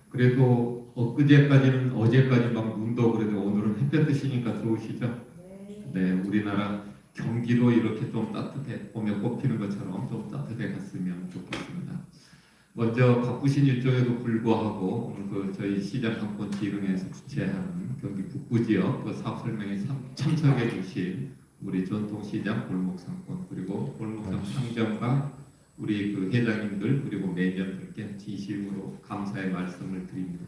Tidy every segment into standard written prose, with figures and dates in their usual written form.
그래도 엊그제까지는 어제까지 막 눈도 그래도 오늘은 햇볕 드시니까 좋으시죠? 네, 우리나라 경기도 이렇게 좀 따뜻해 봄에 꽃피는 것처럼 좀 따뜻해 갔으면 좋겠습니다. 먼저 바쁘신 일정에도 불구하고 오늘 그 저희 시장 상권 기능에서 주최하는 경기 북부 지역 그 사업 설명에 참석해 주신 우리 전통시장 골목상권 그리고 골목상 상점과 우리 그 회장님들 그리고 매니저들께 진심으로 감사의 말씀을 드립니다.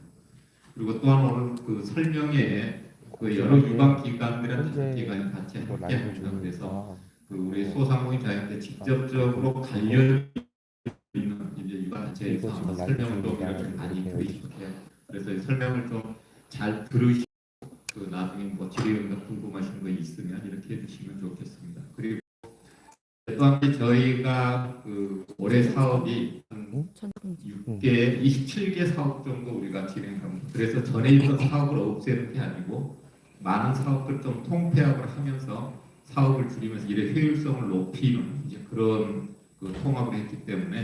그리고 또한 오늘 그 설명회에 그 여러 유방 기관들의 기관이 같이 함께합니다. 그래서 그 우리 소상공인 자영업에 직접적으로 관련 있는 이제 유관체에서 설명을 좀 이렇게 많이 드리실게요. 그래서 설명을 좀 잘 들으시고 그 나중에 뭐 질의응답 궁금하신 거 있으면 이렇게 해주시면 좋겠습니다. 그리고 또한 저희가 그 올해 사업이 한 6개, 27개 사업 정도 우리가 진행합니다. 그래서 전에 있던 사업을 없애는 게 아니고 많은 사업을 좀 통폐합을 하면서 사업을 줄이면서 일의 효율성을 높이는 이제 그런 그 통합을 했기 때문에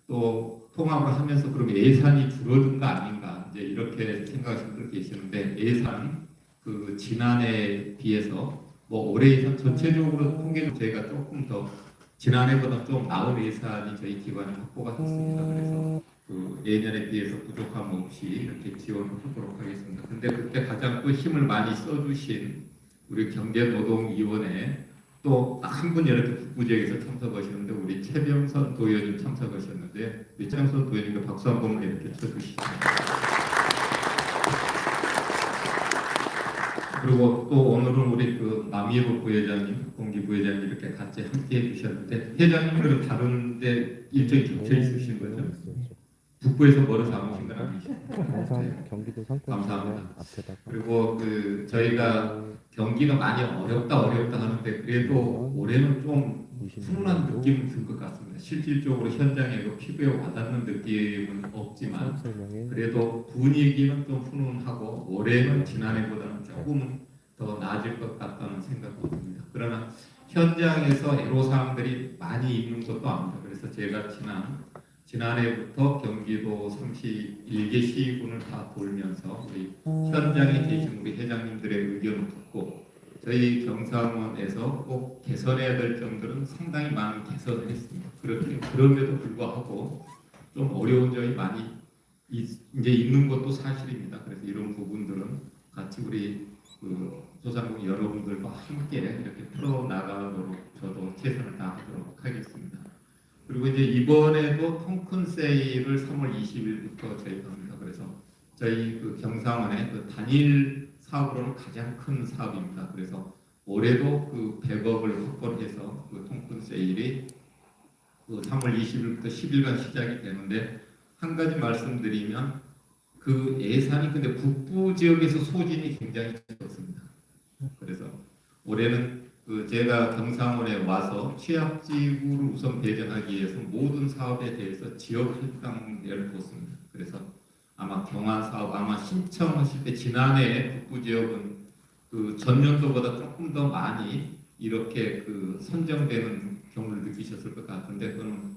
또 통합을 하면서 그럼 예산이 줄어든 거 아닌가 이제 이렇게 생각하시는 분들 계시는데 예산 그 지난해에 비해서 뭐 올해 예산 전체적으로 통계도 저희가 조금 더 지난해보다 좀 나은 예산이 저희 기관에 확보가 됐습니다. 그래서 그 예년에 비해서 부족함 없이 이렇게 지원을 하도록 하겠습니다. 근데 그때 가장 또 힘을 많이 써주신 우리 경제노동위원회 또 한 분 이렇게 북부 지역에서 참석하셨는데 우리 최병선 도의원님 참석하셨는데 우리 최병선 도의원님께 박수 한 번만 이렇게 쳐주시죠. 그리고 또 오늘은 우리 그 남예부 부회장님, 공기 부회장님 이렇게 같이 함께 해주셨는데 회장님들은 다른데 일정이 겹쳐 있으신 거죠? 북부에서 멀어서 안 오신 건 아니시죠? 항상 경기도 상권 감사합니다. 앞에다가 그리고 그 저희가 경기가 많이 어렵다 하는데 그래도 올해는 좀 훈훈한 느낌은 들 것 같습니다. 실질적으로 현장에 그 피부에 와닿는 느낌은 없지만 그래도 분위기는 좀 훈훈하고 올해는 지난해보다는 조금은 더 나아질 것 같다는 생각이 듭니다. 그러나 현장에서 애로사항들이 많이 있는 것도 압니다. 그래서 제가 지난해부터 경기도 31개 시군을 다 돌면서 우리 현장에 계신 우리 회장님들의 의견을 듣고 저희 경상원에서 꼭 개선해야 될 점들은 상당히 많은 개선을 했습니다. 그럼에도 불구하고 좀 어려운 점이 많이 이제 있는 것도 사실입니다. 그래서 이런 부분들은 같이 우리 그 소상공인 여러분들과 함께 이렇게 풀어나가도록 저도 최선을 다하도록 하겠습니다. 그리고 이제 이번에도 통큰 세일을 3월 20일부터 저희가 합니다. 그래서 저희 그 경상원의 그 단일 사업으로는 가장 큰 사업입니다. 그래서 올해도 그 100억을 확보를 해서 그 통큰 세일이 그 3월 20일부터 10일간 시작이 되는데 한 가지 말씀드리면 그 예산이 근데 북부 지역에서 소진이 굉장히 적습니다. 그래서 올해는 그 제가 경상원에 와서 취약지구를 우선 배정하기 위해서 모든 사업에 대해서 지역 할당제를 뒀습니다. 그래서 아마 경환 사업 아마 신청하실 때 지난해 북부 지역은 그 전년도보다 조금 더 많이 이렇게 그 선정되는 경우를 느끼셨을 것 같은데 그는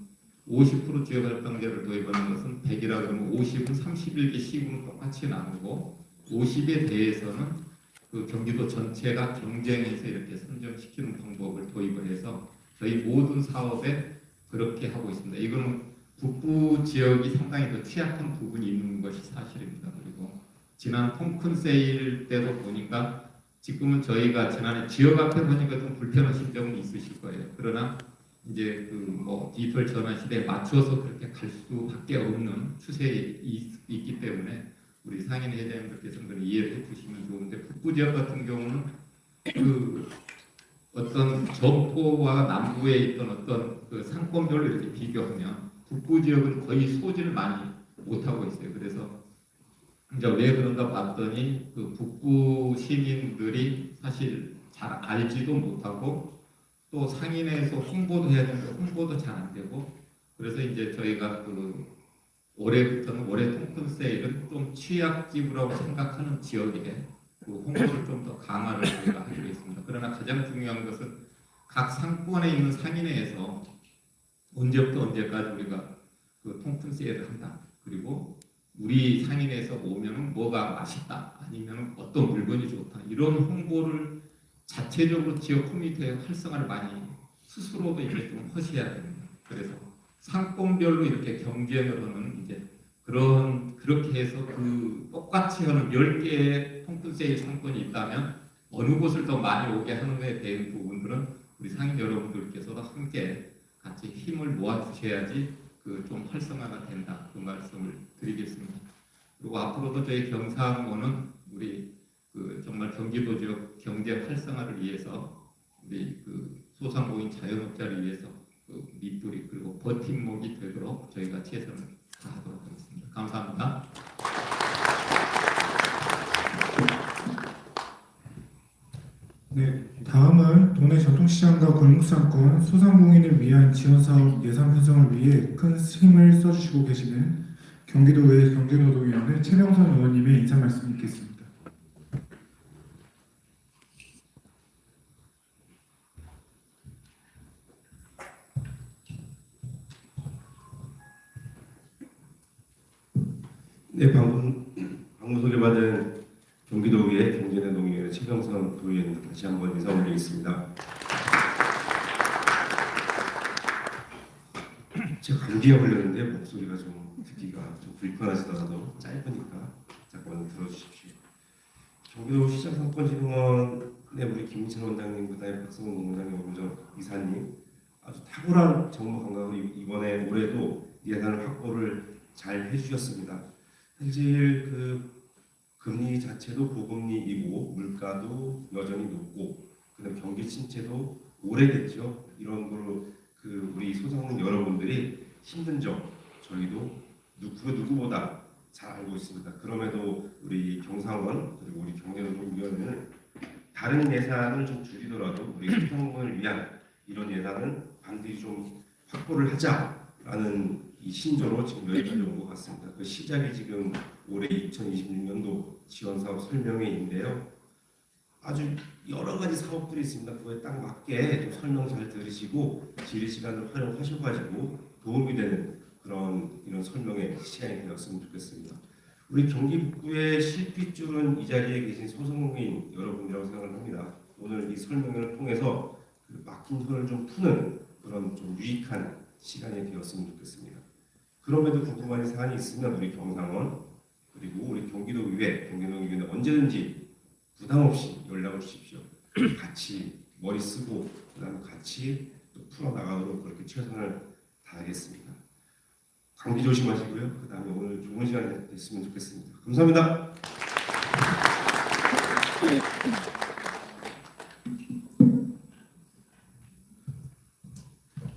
50% 지역 할당제를 도입하는 것은 100이라 그러면 50은 31개 시군을 똑같이 나누고 50에 대해서는 그 경기도 전체가 경쟁해서 이렇게 선정시키는 방법을 도입을 해서 저희 모든 사업에 그렇게 하고 있습니다. 이거는 북부 지역이 상당히 더 취약한 부분이 있는 것이 사실입니다. 그리고 지난 통큰 세일 때도 보니까 지금은 저희가 지난해 지역 앞에 보니까 좀 불편하신 점은 있으실 거예요. 그러나 이제 그 뭐 디지털 전환 시대에 맞춰서 그렇게 갈 수밖에 없는 추세에 있기 때문에 우리 상인 회장님들께서는 이해를 해주시면 좋은데 북부 지역 같은 경우는 그 어떤 점포와 남부에 있던 어떤 그 상권별로 이렇게 비교하면 북부 지역은 거의 소진을 많이 못하고 있어요. 그래서 이제 왜 그런가 봤더니 그 북부 시민들이 사실 잘 알지도 못하고 또 상인에서 홍보도 해야 되는데 홍보도 잘 안 되고 그래서 이제 저희가 그 올해부터는 올해 통큰 세일은 좀 취약지구라고 생각하는 지역에 그 홍보를 좀 더 강화를 저희가 하기로 했습니다. 그러나 가장 중요한 것은 각 상권에 있는 상인회에서 언제부터 언제까지 우리가 그 통큰 세일을 한다. 그리고 우리 상인에서 오면은 뭐가 맛있다 아니면 어떤 물건이 좋다 이런 홍보를 자체적으로 지역 커뮤니티의 활성화를 많이 스스로도 이제 좀 하셔야 됩니다. 그래서 상권별로 이렇게 경쟁을 하는 이제 그렇게 해서 그 똑같이 하는 10개의 통큰 세일 상권이 있다면 어느 곳을 더 많이 오게 하는 데 대한 부분들은 우리 상인 여러분들께서도 함께 같이 힘을 모아 주셔야지 그 좀 활성화가 된다 그 말씀을 드리겠습니다. 그리고 앞으로도 저희 경상원은 우리 그 정말 경기도 지역 경제 활성화를 위해서 우리 그 소상공인 자영업자를 위해서 그 밑줄이 그리고 버팀목이 되도록 저희가 최선을 다하도록 하겠습니다. 감사합니다. 네, 다음은 동네 전통시장과 골목상권 소상공인을 위한 지원사업 예산 편성을 위해 큰 힘을 써주시고 계시는 경기도의 경제노동위원회 최명선 의원님의 인사 말씀 있겠습니다. 네, 방금 소개받은 경기도의회 경제노동위원회 최명선 도의원님 다시 한번 인사 올리겠습니다. 제가 감기에 걸렸는데 목소리가 좀 듣기가 좀 불편하시더라도 짧으니까 잠깐만 들어주십시오. 경기도시장 상권진흥원의 우리 김민철 원장님, 그다음에 박성훈 농장님, 오무정 이사님 아주 탁월한 정보 감각으로 이번에 올해도 예산을 확보를 잘 해주셨습니다. 사실 그 금리 자체도 고금리이고 물가도 여전히 높고 그다음 경기 침체도 오래됐죠. 이런 걸로 그 우리 소상공인 여러분들이 힘든 점 저희도 누구보다 잘 알고 있습니다. 그럼에도 우리 경상원 그리고 우리 경제노동위원회는 다른 예산을 좀 줄이더라도 우리 소상공인을 위한 이런 예산은 반드시 좀 확보를 하자라는 이 신조로 지금 여기까지 온 것 같습니다. 그 시작이 지금 올해 2026년도 지원사업 설명회인데요. 아주 여러 가지 사업들이 있습니다. 그거에 딱 맞게 좀 설명 잘 들으시고 지리 시간을 활용하셔가지고 도움이 되는 그런 이런 설명의 시간이 되었으면 좋겠습니다. 우리 경기 북부의 실핏줄은 이 자리에 계신 소상공인 여러분이라고 생각을 합니다. 오늘 이 설명회를 통해서 그 막힌 혀를 좀 푸는 그런 좀 유익한 시간이 되었으면 좋겠습니다. 그럼에도 궁금한 사안이 있으면 우리 경상원 그리고 우리 경기도의회, 경기도의회는 언제든지 부담 없이 연락을 주십시오. 같이 머리 쓰고 그다음에 같이 또 풀어 나가도록 그렇게 최선을 다하겠습니다. 감기 조심하시고요. 그다음에 오늘 좋은 시간 됐으면 좋겠습니다. 감사합니다.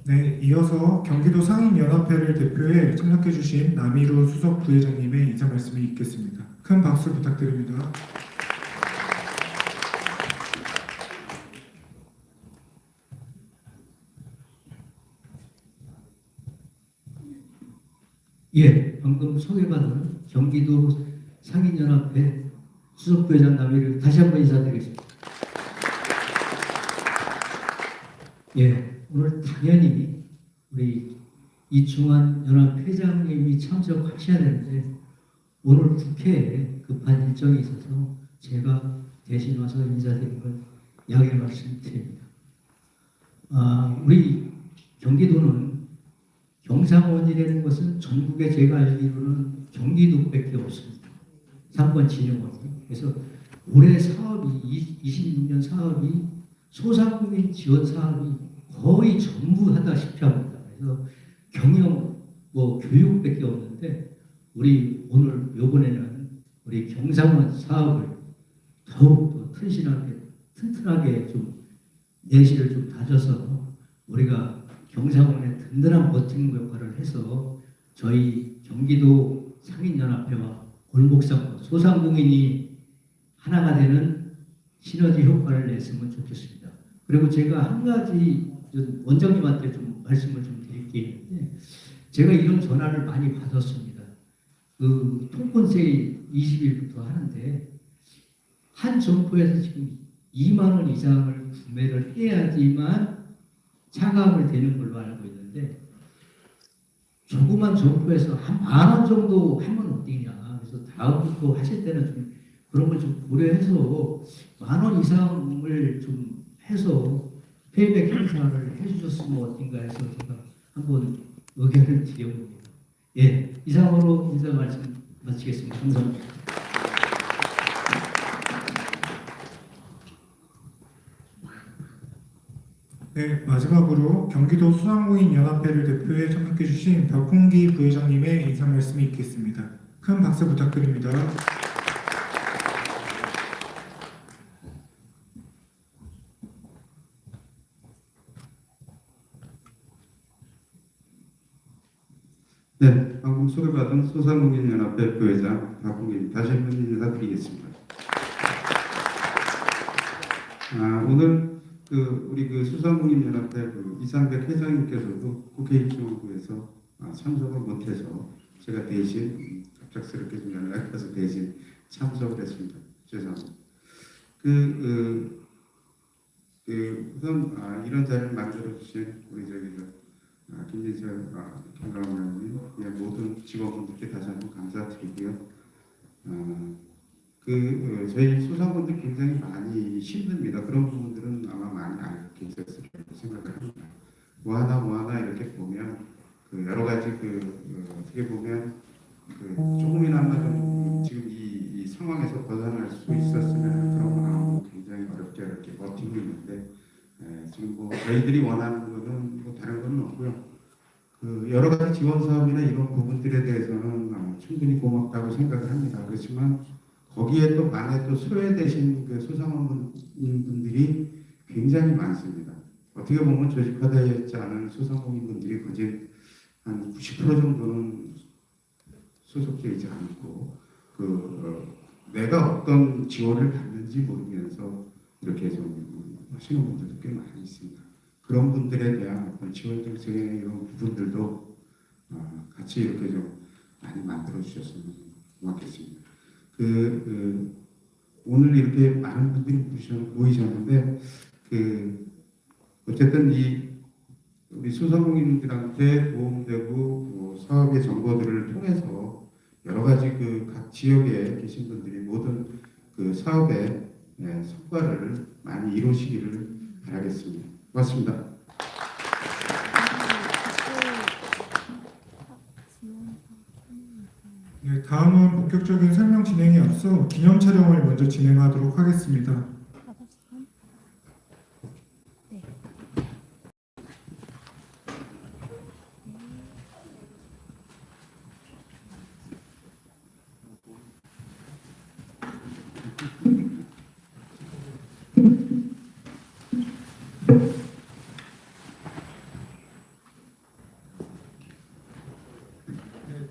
네, 이어서 경기도 상인연합회를 대표해 참석해주신 남희루 수석 부회장님의 인사 말씀이 있겠습니다. 큰 박수 부탁드립니다. 예, 방금 소개받은 경기도 상인연합회 수석 부회장 남희루 다시 한번 인사드리겠습니다. 예. 오늘 당연히 우리 이충환 연합회장님이 참석하셔야 되는데 오늘 국회에 급한 일정이 있어서 제가 대신 와서 인사드린 걸 양해 말씀드립니다. 우리 경기도는 경상원이라는 것은 전국에 제가 알기로는 경기도밖에 없습니다. 상권 진흥원이. 그래서 올해 사업이 26년 사업이 소상공인 지원 사업이 거의 전부 하다시피 합니다. 그래서 경영, 교육밖에 없는데 우리 오늘 요번에는 우리 경상원 사업을 더욱더 튼튼하게 좀 내실을 좀 다져서 우리가 경상원의 든든한 버티는 역할을 해서 저희 경기도 상인연합회와 골목상권 소상공인이 하나가 되는 시너지 효과를 냈으면 좋겠습니다. 그리고 제가 한 가지 원장님한테 좀 말씀을 좀 드릴 게 있는데 제가 이런 전화를 많이 받았습니다. 그 통권 세일 20일부터 하는데 한 점포에서 지금 2만 원 이상을 구매를 해야지만 차감을 되는 걸로 알고 있는데 조그만 점포에서 한 10,000원 정도 하면 어디냐. 다음부터 하실 때는 좀 그런 걸 좀 고려해서 10,000원 이상을 좀 해서 페이백 행사를 해주셨으면 어떤가 해서 제가 한번 의견을 드려봅니다. 예, 이상으로 인사 말씀 마치겠습니다. 감사합니다. 네, 마지막으로 경기도 소상공인연합회를 대표해 참석해 주신 박홍기 부회장님의 인사 말씀이 있겠습니다. 큰 박수 부탁드립니다. 네, 방금 소개받은 소상공인연합회 부회장 박홍기입니다. 다시 한번 인사드리겠습니다. 오늘 우리 소상공인연합회 이상백 회장님께서도 국회 입주구에서 참석을 못해서 제가 대신 갑작스럽게 좀 연락이 와서 대신 참석을 했습니다. 죄송합니다. 우선 이런 자리를 만들어 주신 우리 김진철 경감원님 모든 직원분들께 다시 한번 감사드리고요. 저희 소상공인들 굉장히 많이 힘듭니다. 그런 부분들은 아마 많이 알고 계셨을 거라고 생각을 합니다. 뭐 하나 이렇게 보면 여러 가지 어떻게 보면 조금이나마 좀 지금 이 상황에서 벗어날 수 있었으면 그런 마음으로 굉장히 어렵게 버티고 있는데 지금 뭐 저희들이 원하는 거는 뭐 다른 건 없고요. 여러 가지 지원 사업이나 이런 부분들에 대해서는 충분히 고맙다고 생각을 합니다. 그렇지만 거기에 또 만에 또 소외되신 소상공인분들이 굉장히 많습니다. 어떻게 보면 조직화되지 않은 소상공인분들이 거진 한 90% 정도는 소속되어 있지 않고 내가 어떤 지원을 받는지 모르면서 이렇게 좀 하시는 분들도 꽤 많이 있습니다. 그런 분들에 대한 어떤 지원 정책의 이런 부분들도 같이 이렇게 좀 많이 만들어 주셨으면 고맙겠습니다. 오늘 이렇게 많은 분들이 모이셨는데 어쨌든 우리 소상공인들한테 도움되고 사업의 정보들을 통해서 여러 가지 각 지역에 계신 분들이 모든 사업의 성과를 많이 이루시기를 바라겠습니다. 고맙습니다. 네, 다음은 본격적인 설명 진행에 앞서 기념 촬영을 먼저 진행하도록 하겠습니다.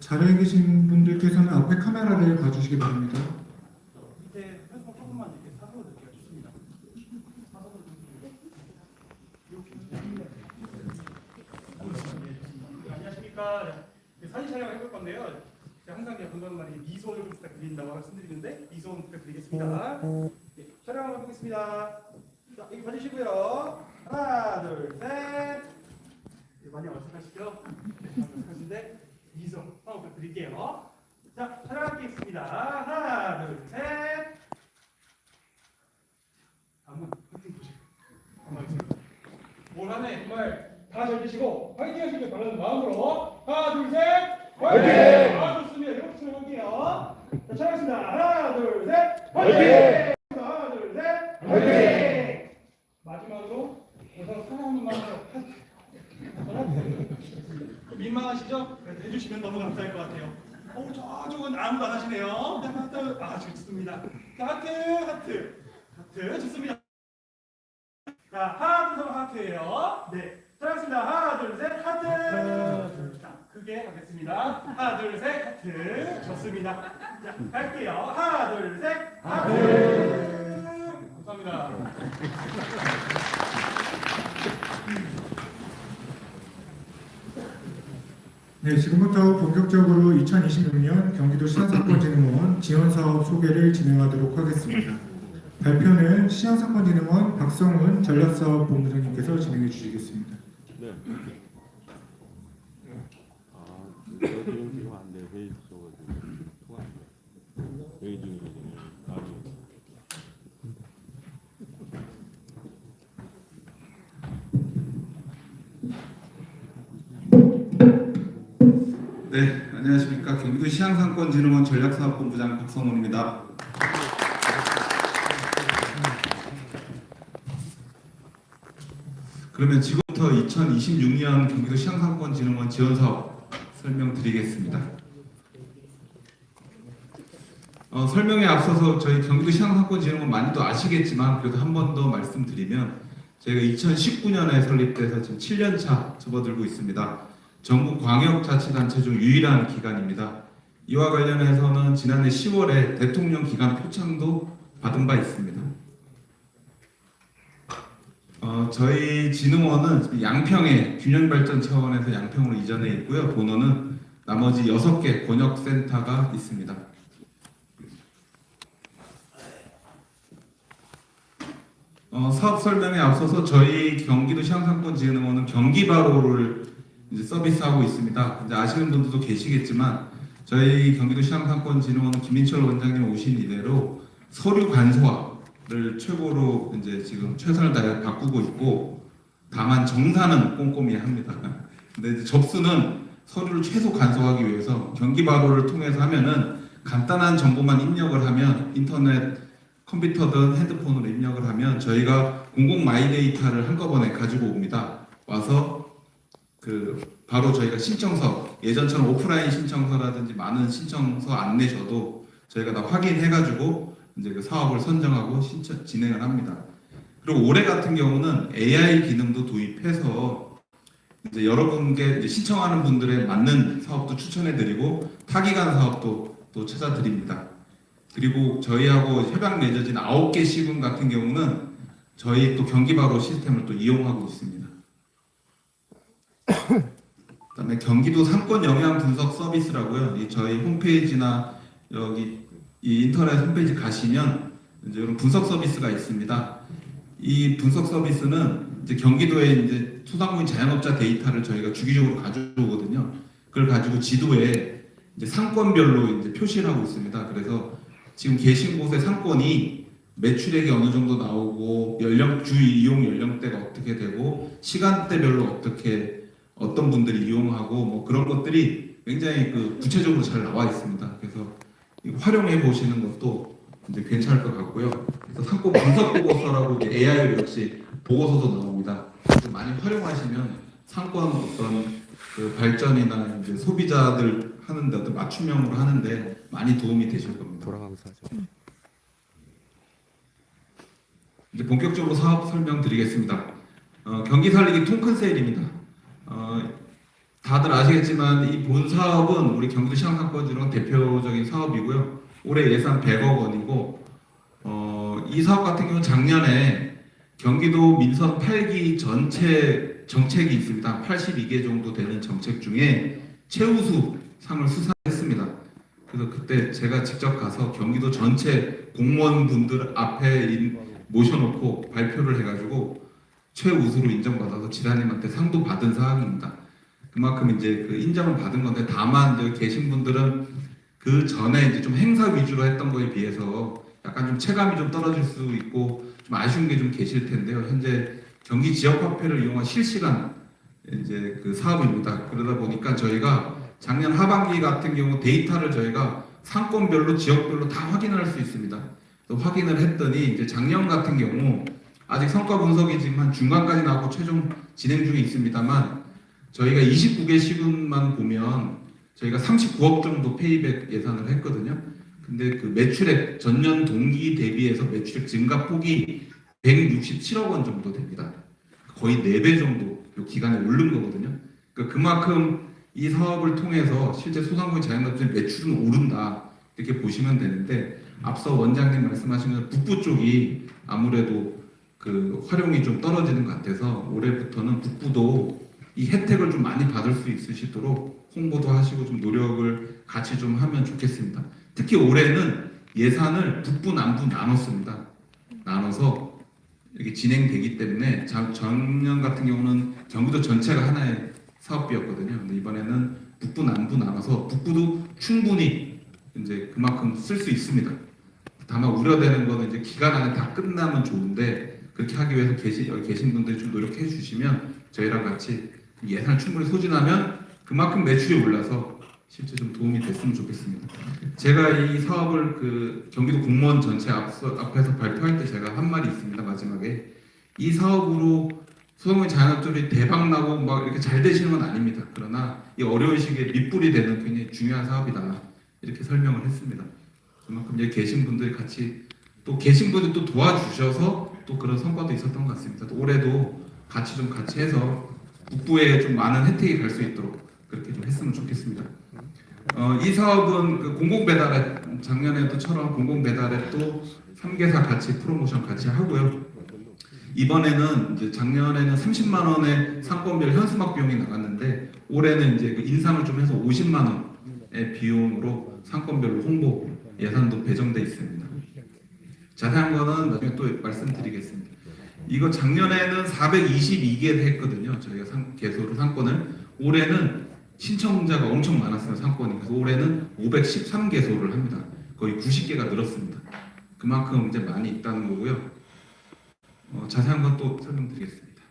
자리에 계신 분들께서는 앞에 카메라를 봐주시기 바랍니다. 밑에 편성 조금만 이렇게 사서 드리기가 좋습니다. 안녕하십니까. 사진 촬영을 해볼 건데요. 제가 항상 건강 말이 미소를 좀 부탁드린다고 말씀드리는데 미소 부탁드리겠습니다. 네, 촬영 한번 해보겠습니다. 자, 여기 봐주시고요. 하나, 둘, 셋. 네, 많이 어색하시죠? 네, 어색하신데 미소 한번 부탁드릴게요. 자, 촬영하겠습니다. 하나, 둘, 셋. 다음은 화이팅 보시고 한번 하겠습니다. 올 한 해 정말 다 잘 되시고 화이팅 하시길 바라는 마음으로 하나, 둘, 셋. 화이팅! 아, 좋습니다. 이렇게 촬영할게요. 자, 촬영하겠습니다. 하나, 둘, 셋. 화이팅! 하나, 둘, 셋. 화이팅! 마지막으로 우선 사랑하는 마음으로 민망하시죠? 그래도 해주시면 너무 감사할 것 같아요. 저쪽은 아무도 안 하시네요. 하트, 좋습니다. 자, 하트, 좋습니다. 자, 하나, 둘, 셋, 하트예요. 네, 잘하셨습니다. 하나, 둘, 셋, 하트. 자, 크게 하겠습니다. 하나, 둘, 셋, 하트. 좋습니다. 자, 갈게요. 하나, 둘, 셋, 하트. 감사합니다. 네, 지금부터 본격적으로 2026년 경기도 시장사건진흥원 지원사업 소개를 진행하도록 하겠습니다. 발표는 시장사건진흥원 박성훈 전략사업본부장님께서 진행해 주시겠습니다. 네. 여기는 지금 안 돼. 회의 있어가지고 통화 안 돼. 시향상권진흥원 전략사업본부장 박성훈입니다. 그러면 지금부터 2026년 경기도 시향상권진흥원 지원사업 설명드리겠습니다. 설명에 앞서서 저희 경기도 시향상권진흥원 많이도 아시겠지만 그래도 한 번 더 말씀드리면 저희가 2019년에 설립돼서 지금 7년차 접어들고 있습니다. 전국 광역자치단체 중 유일한 기관입니다. 이와 관련해서는 지난해 10월에 대통령 기관 표창도 받은 바 있습니다. 저희 진흥원은 양평에 균형발전 차원에서 양평으로 이전해 있고요. 본원은 나머지 6개 권역센터가 있습니다. 사업 설명에 앞서서 저희 경기도 시향상권진흥원은 경기바로를 이제 서비스하고 있습니다. 이제 아시는 분들도 계시겠지만 저희 경기도 시향상권진흥원은 김민철 원장님 오신 이래로 서류 간소화를 최고로 이제 지금 최선을 다해 바꾸고 있고 다만 정산은 꼼꼼히 합니다. 근데 이제 접수는 서류를 최소 간소화하기 위해서 경기바로를 통해서 하면은 간단한 정보만 입력을 하면 인터넷 컴퓨터든 핸드폰으로 입력을 하면 저희가 공공 마이데이터를 한꺼번에 가지고 옵니다. 와서 바로 저희가 신청서, 예전처럼 오프라인 신청서라든지 많은 신청서 안 내셔도 저희가 다 확인해가지고 이제 그 사업을 선정하고 진행을 합니다. 그리고 올해 같은 경우는 AI 기능도 도입해서 이제 여러분께 이제 신청하는 분들에 맞는 사업도 추천해드리고 타기관 사업도 또 찾아드립니다. 그리고 저희하고 협약 맺어진 9개 시군 같은 경우는 저희 또 경기바로 시스템을 또 이용하고 있습니다. 그다음에 경기도 상권 영향 분석 서비스라고요. 저희 홈페이지나 여기 이 인터넷 홈페이지 가시면 이제 이런 분석 서비스가 있습니다. 이 분석 서비스는 이제 경기도의 이제 소상공인 자영업자 데이터를 저희가 주기적으로 가져오거든요. 그걸 가지고 지도에 이제 상권별로 이제 표시를 하고 있습니다. 그래서 지금 계신 곳의 상권이 매출액이 어느 정도 나오고 주 이용 연령대가 어떻게 되고 시간대별로 어떤 분들이 이용하고 뭐 그런 것들이 굉장히 구체적으로 잘 나와 있습니다. 그래서 활용해 보시는 것도 이제 괜찮을 것 같고요. 그래서 상권 분석 보고서라고 이제 AI 역시 보고서도 나옵니다. 그래서 많이 활용하시면 상권 어떤 발전이나 이제 소비자들 하는데 어떤 맞춤형으로 하는데 많이 도움이 되실 겁니다. 돌아가면서 하죠. 이제 본격적으로 사업 설명드리겠습니다. 경기 살리기 통큰 세일입니다. 다들 아시겠지만 이 본 사업은 우리 경기도 시향상권진흥원 대표적인 사업이고요. 올해 예산 100억 원이고 이 사업 같은 경우는 작년에 경기도 민선 8기 전체 정책이 있습니다. 82개 정도 되는 정책 중에 최우수 상을 수상했습니다. 그래서 그때 제가 직접 가서 경기도 전체 공무원분들 앞에 모셔놓고 발표를 해가지고 최우수로 인정받아서 지사님한테 상도 받은 사항입니다. 그만큼 이제 인정을 받은 건데 다만 여기 계신 분들은 그 전에 이제 좀 행사 위주로 했던 거에 비해서 약간 좀 체감이 좀 떨어질 수 있고 좀 아쉬운 게 좀 계실 텐데요. 현재 경기 지역화폐를 이용한 실시간 이제 사업입니다. 그러다 보니까 저희가 작년 하반기 같은 경우 데이터를 저희가 상권별로 지역별로 다 확인할 수 있습니다. 확인을 했더니 이제 작년 같은 경우 아직 성과 분석이 지금 한 중간까지 나오고 최종 진행 중에 있습니다만 저희가 29개 시군만 보면 저희가 39억 정도 페이백 예산을 했거든요. 근데 매출액 전년 동기 대비해서 매출액 증가 폭이 167억 원 정도 됩니다. 거의 4배 정도 기간에 오른 거거든요. 그만큼 이 사업을 통해서 실제 소상공인 자영업자의 매출은 오른다 이렇게 보시면 되는데 앞서 원장님 말씀하신 것 북부 쪽이 아무래도 활용이 좀 떨어지는 것 같아서 올해부터는 북부도 이 혜택을 좀 많이 받을 수 있으시도록 홍보도 하시고 좀 노력을 같이 좀 하면 좋겠습니다. 특히 올해는 예산을 북부 남부 나눴습니다. 나눠서 이렇게 진행되기 때문에 작년 같은 경우는 경기도 전체가 하나의 사업비였거든요. 근데 이번에는 북부 남부 나눠서 북부도 충분히 이제 그만큼 쓸 수 있습니다. 다만 우려되는 거는 이제 기간 안에 다 끝나면 좋은데 그렇게 하기 위해서 여기 계신 분들이 좀 노력해 주시면 저희랑 같이 예산을 충분히 소진하면 그만큼 매출이 올라서 실제 좀 도움이 됐으면 좋겠습니다. 제가 이 사업을 그 경기도 공무원 전체 앞에서 발표할 때 제가 한 말이 있습니다. 마지막에 이 사업으로 소상공인 자영업자들이 대박 나고 막 이렇게 잘 되시는 건 아닙니다. 그러나 이 어려운 시기에 밑불이 되는 굉장히 중요한 사업이다 이렇게 설명을 했습니다. 그만큼 여기 계신 분들이 같이 또 계신 분들 또 도와주셔서 또 그런 성과도 있었던 것 같습니다. 또 올해도 같이 해서 북부에 좀 많은 혜택이 갈 수 있도록 그렇게 좀 했으면 좋겠습니다. 이 사업은 그 공공배달에 작년에도처럼 공공배달에 또 3개사 같이 프로모션 같이 하고요. 이번에는 이제 작년에는 30만 원의 상권별 현수막 비용이 나갔는데 올해는 이제 그 인상을 좀 해서 50만 원의 비용으로 상권별로 홍보 예산도 배정돼 있습니다. 자세한 거는 나중에 또 말씀드리겠습니다. 이거 작년에는 422개 했거든요. 저희가 개소로 상권을. 올해는 신청자가 엄청 많았어요. 상권이. 그래서 올해는 513개소를 합니다. 거의 90개가 늘었습니다. 그만큼 이제 많이 있다는 거고요. 자세한 건 또 설명드리겠습니다.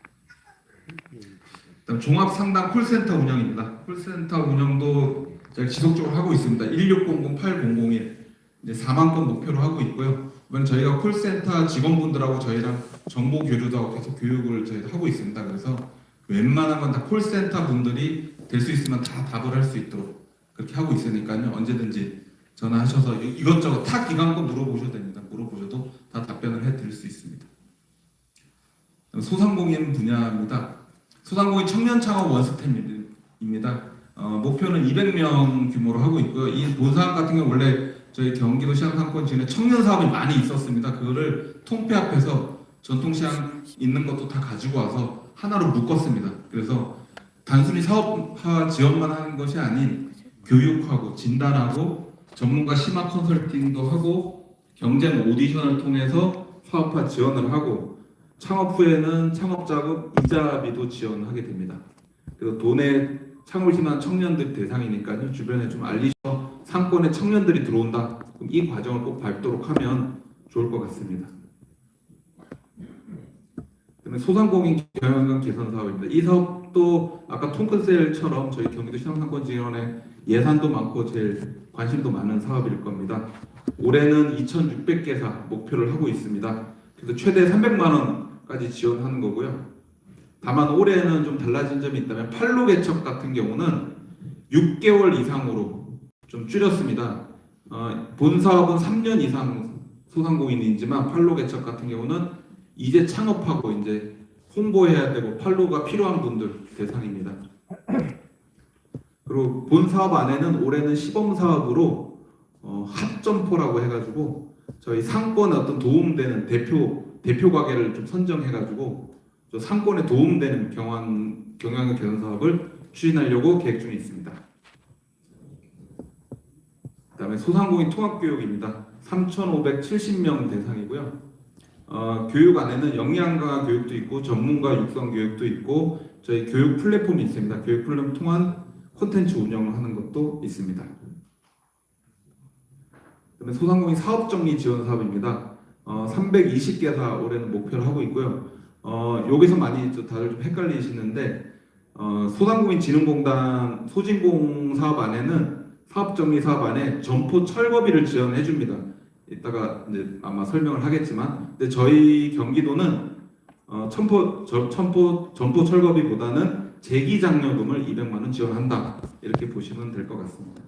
그다음 종합 상담 콜센터 운영입니다. 콜센터 운영도 저희가 지속적으로 하고 있습니다. 1600-8001 이제 4만 건 목표로 하고 있고요. 이번 저희가 콜센터 직원분들하고 저희랑 정보 교류도 하고 계속 교육을 저희가 하고 있습니다. 그래서 웬만한 건 다 콜센터 분들이 될 수 있으면 다 답을 할 수 있도록 그렇게 하고 있으니까요. 언제든지 전화하셔서 이것저것 타 기관권 물어보셔도 됩니다. 물어보셔도 다 답변을 해드릴 수 있습니다. 소상공인 분야입니다. 소상공인 청년 창업 원스텝입니다. 목표는 200명 규모로 하고 있고요. 이 본사업 같은 경우 원래 저희 경기도 시장 상권 지역에 청년 사업이 많이 있었습니다. 그거를 통폐합해서 전통시장 있는 것도 다 가지고 와서 하나로 묶었습니다. 그래서 단순히 사업화 지원만 하는 것이 아닌 교육하고 진단하고 전문가 심화 컨설팅도 하고 경쟁 오디션을 통해서 사업화 지원을 하고 창업 후에는 창업자금 이자비도 지원하게 됩니다. 그래서 도내 창업을 희망하는 청년들 대상이니까요. 주변에 좀 알리셔 상권에 청년들이 들어온다. 그럼 이 과정을 꼭 밟도록 하면 좋을 것 같습니다. 그다음에 소상공인 경영관 개선 사업입니다. 이 사업도 아까 통큰셀처럼 저희 경기도 시장상권지원에 예산도 많고 제일 관심도 많은 사업일 겁니다. 올해는 2,600개사 목표를 하고 있습니다. 그래서 최대 300만 원까지 지원하는 거고요. 다만 올해는 좀 달라진 점이 있다면 판로 개척 같은 경우는 6개월 이상으로 좀 줄였습니다. 본 사업은 3년 이상 소상공인이지만 판로 개척 같은 경우는 이제 창업하고 이제 홍보해야 되고 판로가 필요한 분들 대상입니다. 그리고 본 사업 안에는 올해는 시범 사업으로 합점포라고 해가지고 저희 상권에 어떤 도움되는 대표 가게를 좀 선정해가지고 저 상권에 도움되는 경영의 개선 사업을 추진하려고 계획 중에 있습니다. 그다음에 소상공인 통합교육입니다. 3,570명 대상이고요. 교육 안에는 역량 강화 교육도 있고 전문가 육성 교육도 있고 저희 교육 플랫폼이 있습니다. 교육 플랫폼 통한 콘텐츠 운영을 하는 것도 있습니다. 그다음에 소상공인 사업정리 지원 사업입니다. 320개사 올해는 목표를 하고 있고요. 여기서 많이 다들 좀 헷갈리시는데 소상공인 진흥공단 소진공 사업 안에는 사업정리 사업 안에 점포 철거비를 지원해 줍니다. 이따가 이제 아마 설명을 하겠지만, 근데 저희 경기도는 점포 철거비보다는 재기장려금을 200만 원 지원한다 이렇게 보시면 될 것 같습니다.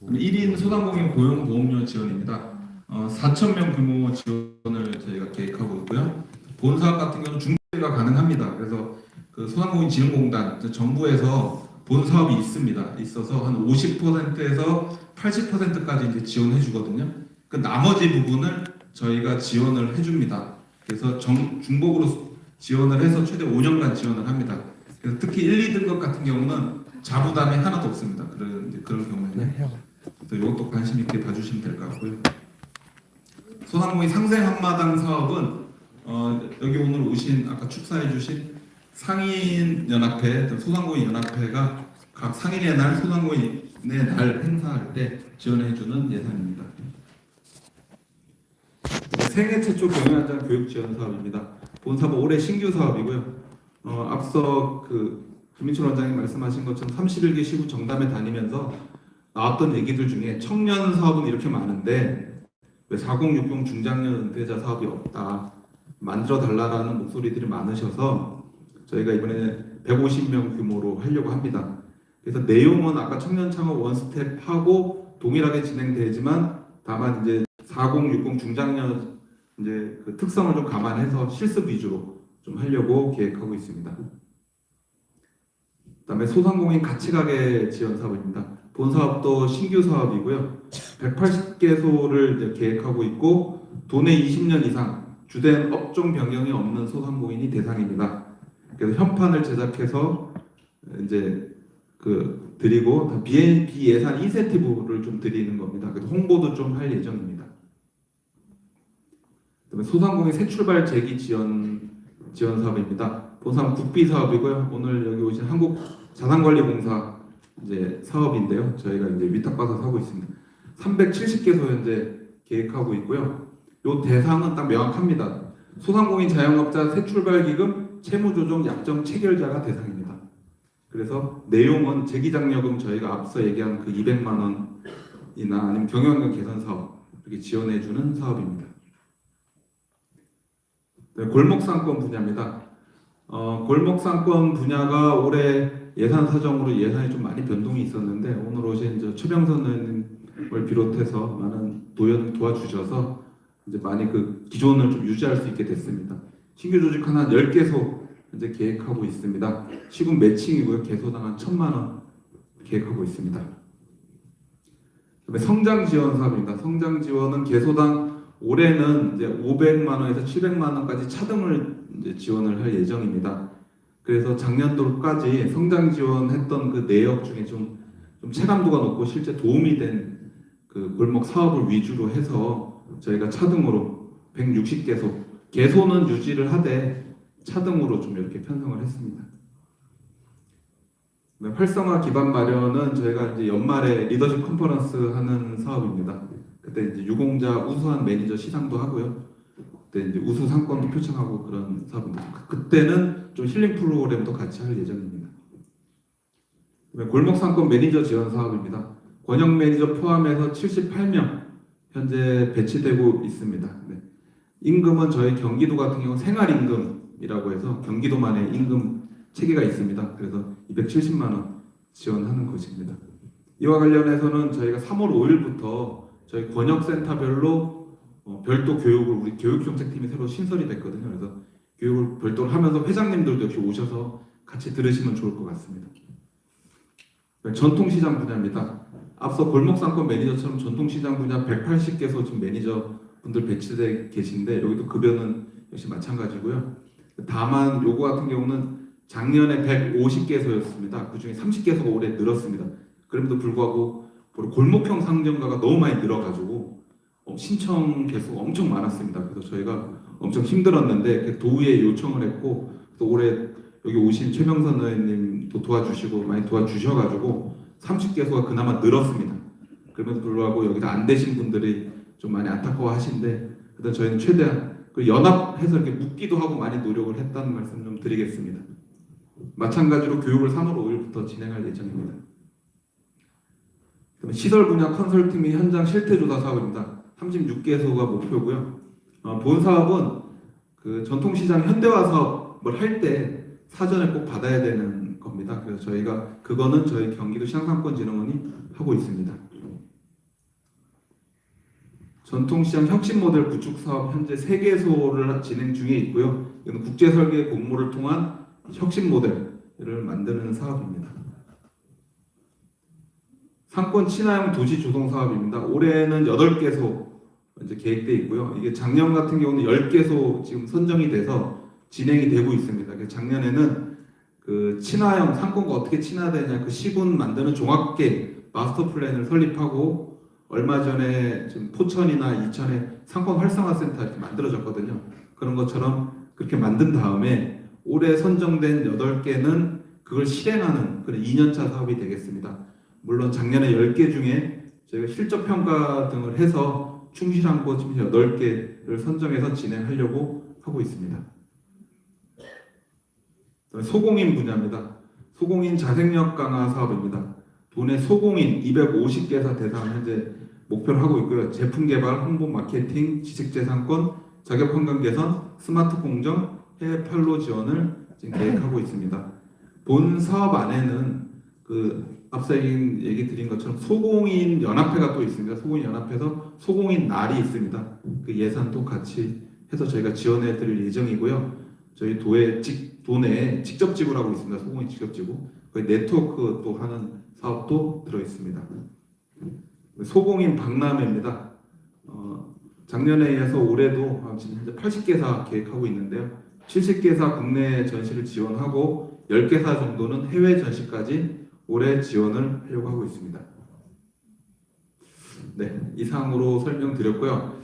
1인 소상공인 고용보험료 지원입니다. 4,000명 규모 지원을 저희가 계획하고 있고요. 본 사업 같은 경우는 중개가 가능합니다. 그래서 그 소상공인 진흥공단 정부에서 본 사업이 있어서 한 50%에서 80%까지 이제 지원해 주거든요. 그 나머지 부분을 저희가 지원을 해줍니다. 그래서 중복으로 지원을 해서 최대 5년간 지원을 합니다. 그래서 특히 1, 2등급 같은 경우는 자부담이 하나도 없습니다. 그런 경우에는. 그래서 이것도 관심 있게 봐주시면 될 것 같고요. 소상공인 상생 한마당 사업은 여기 오늘 오신 아까 축사해 주신 상인연합회, 소상공인 연합회가 각 상인의 날, 소상공인의 날 행사할 때 지원해주는 예산입니다. 생애 최초 경영현장 교육 지원 사업입니다. 본 사업은 올해 신규 사업이고요. 앞서 그 김민철 원장님 말씀하신 것처럼 31개 시구 정담회 다니면서 나왔던 얘기들 중에 청년 사업은 이렇게 많은데 왜 4060 중장년 은퇴자 사업이 없다, 만들어 달라라는 목소리들이 많으셔서 저희가 이번에 150명 규모로 하려고 합니다. 그래서 내용은 아까 청년 창업 원스텝 하고 동일하게 진행되지만 다만 이제 4060 중장년 이제 그 특성을 좀 감안해서 실습 위주로 좀 하려고 계획하고 있습니다. 그다음에 소상공인 가치가게 지원 사업입니다. 본 사업도 신규 사업이고요. 180개소를 이제 계획하고 있고 도내 20년 이상 주된 업종 변경이 없는 소상공인이 대상입니다. 그래서 현판을 제작해서 이제 그 드리고 비예산 인센티브를 좀 드리는 겁니다. 그래서 홍보도 좀 할 예정입니다. 그다음에 소상공인 새 출발 재기 지원 사업입니다. 본 사업 국비 사업이고요. 오늘 여기 오신 한국 자산관리공사 이제 사업인데요. 저희가 이제 위탁받아서 하고 있습니다. 370개소 현재 계획하고 있고요. 요 대상은 딱 명확합니다. 소상공인 자영업자 새 출발 기금 채무조정 약정 체결자가 대상입니다. 그래서 내용은 재기장려금 저희가 앞서 얘기한 그 200만 원이나 아니면 경영환경 개선 사업 이렇게 지원해주는 사업입니다. 네, 골목상권 분야입니다. 골목상권 분야가 올해 예산 사정으로 예산이 좀 많이 변동이 있었는데 오늘 오신 최병선 의원님을 비롯해서 많은 도와주셔서 이제 많이 그 기존을 좀 유지할 수 있게 됐습니다. 신규 조직한 한 10개소 이제 계획하고 있습니다. 시군 매칭이고요. 개소당 한 1,000만 원 계획하고 있습니다. 그다음에 성장 지원 사업입니다. 성장 지원은 개소당 올해는 이제 500만 원에서 700만 원까지 차등을 이제 지원을 할 예정입니다. 그래서 작년도까지 성장 지원했던 그 내역 중에 좀 체감도가 높고 실제 도움이 된 그 골목 사업을 위주로 해서 저희가 차등으로 160개소, 개소는 유지를 하되 차등으로 좀 이렇게 편성을 했습니다. 활성화 기반 마련은 저희가 이제 연말에 리더십 컨퍼런스 하는 사업입니다. 그때 이제 유공자 우수한 매니저 시상도 하고요. 그때 이제 우수 상권도 표창하고 그런 사업입니다. 그때는 좀 힐링 프로그램도 같이 할 예정입니다. 골목 상권 매니저 지원 사업입니다. 권역 매니저 포함해서 78명 현재 배치되고 있습니다. 네. 임금은 저희 경기도 같은 경우 생활임금이라고 해서 경기도만의 임금 체계가 있습니다. 그래서 270만 원 지원하는 것입니다. 이와 관련해서는 저희가 3월 5일부터 저희 권역센터별로 별도 교육을 우리 교육정책팀이 새로 신설이 됐거든요. 그래서 교육을 별도로 하면서 회장님들도 역시 오셔서 같이 들으시면 좋을 것 같습니다. 전통시장 분야입니다. 앞서 골목상권 매니저처럼 전통시장 분야 180개소 지금 매니저분들 배치되어 계신데 여기도 급여는 역시 마찬가지고요. 다만 요거 같은 경우는 작년에 150개소였습니다. 그 중에 30개소가 올해 늘었습니다. 그럼에도 불구하고 골목형 상점가가 너무 많이 늘어가지고 신청 개수가 엄청 많았습니다. 그래서 저희가 엄청 힘들었는데 도의회 요청을 했고 또 올해 여기 오신 최명선 의원님도 도와주시고 많이 도와주셔가지고 30개소가 그나마 늘었습니다. 그럼에도 불구하고 여기서 안 되신 분들이 좀 많이 안타까워하신데 일단 저희는 최대한 연합해서 이렇게 묶기도 하고 많이 노력을 했다는 말씀 좀 드리겠습니다. 마찬가지로 교육을 3월 5일부터 진행할 예정입니다. 시설 분야 컨설팅 및 현장 실태조사 사업입니다. 36개소가 목표고요. 본 사업은 그 전통시장 현대화 사업을 할 때 사전에 꼭 받아야 되는 겁니다. 그래서 저희가 그거는 저희 경기도 시장상권진흥원이 하고 있습니다. 전통시장 혁신 모델 구축 사업 현재 3개소를 진행 중에 있고요. 이건 국제 설계 공모를 통한 혁신 모델을 만드는 사업입니다. 상권 친화형 도시 조성 사업입니다. 올해는 8개소 이제 계획돼 있고요. 이게 작년 같은 경우는 10개소 지금 선정이 돼서 진행이 되고 있습니다. 작년에는 그 친화형 상권과 어떻게 친화되냐 그 시군 만드는 종합계획 마스터 플랜을 설립하고 얼마 전에 지금 포천이나 이천에 상권 활성화 센터 이렇게 만들어졌거든요. 그런 것처럼 그렇게 만든 다음에 올해 선정된 8개는 그걸 실행하는 그런 2년차 사업이 되겠습니다. 물론 작년에 10개 중에 저희가 실적 평가 등을 해서 충실한 곳 8개를 선정해서 진행하려고 하고 있습니다. 소공인 분야입니다. 소공인 자생력 강화 사업입니다. 도내 소공인 250개사 대상 현재 목표를 하고 있고요. 제품 개발, 홍보 마케팅, 지식재산권, 자격 환경 개선, 스마트 공정, 해외 판로 지원을 지금 계획하고 있습니다. 본 사업 안에는 앞서 얘기 드린 것처럼 소공인 연합회가 또 있습니다. 소공인 연합회에서 소공인 날이 있습니다. 그 예산도 같이 해서 저희가 지원해 드릴 예정이고요. 저희 도내에 직접 지구라고 있습니다. 소공인 직접 지구. 거기 네트워크 또 하는 사업도 들어 있습니다. 소공인 박람회입니다. 작년에 이어서 올해도 지금 현재 80개사 계획하고 있는데요. 70개사 국내 전시를 지원하고 10개사 정도는 해외 전시까지 올해 지원을 하려고 하고 있습니다. 네, 이상으로 설명드렸고요.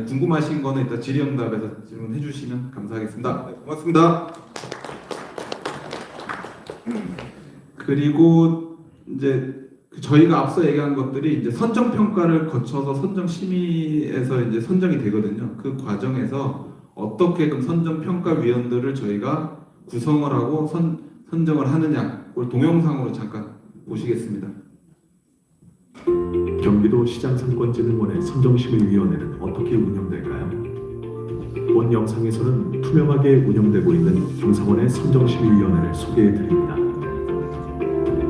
궁금하신 거는 이따 질의응답에서 질문해 주시면 감사하겠습니다. 네, 고맙습니다. 그리고 이제 저희가 앞서 얘기한 것들이 이제 선정 평가를 거쳐서 선정 심의에서 이제 선정이 되거든요. 그 과정에서 어떻게 그 선정 평가 위원들을 저희가 구성을 하고 선정을 하느냐, 그걸 동영상으로 잠깐 보시겠습니다. 경기도 시장상권진흥원의 선정심의위원회는 어떻게 운영될까요? 본 영상에서는 투명하게 운영되고 있는 경상원의 선정심의위원회를 소개해드립니다.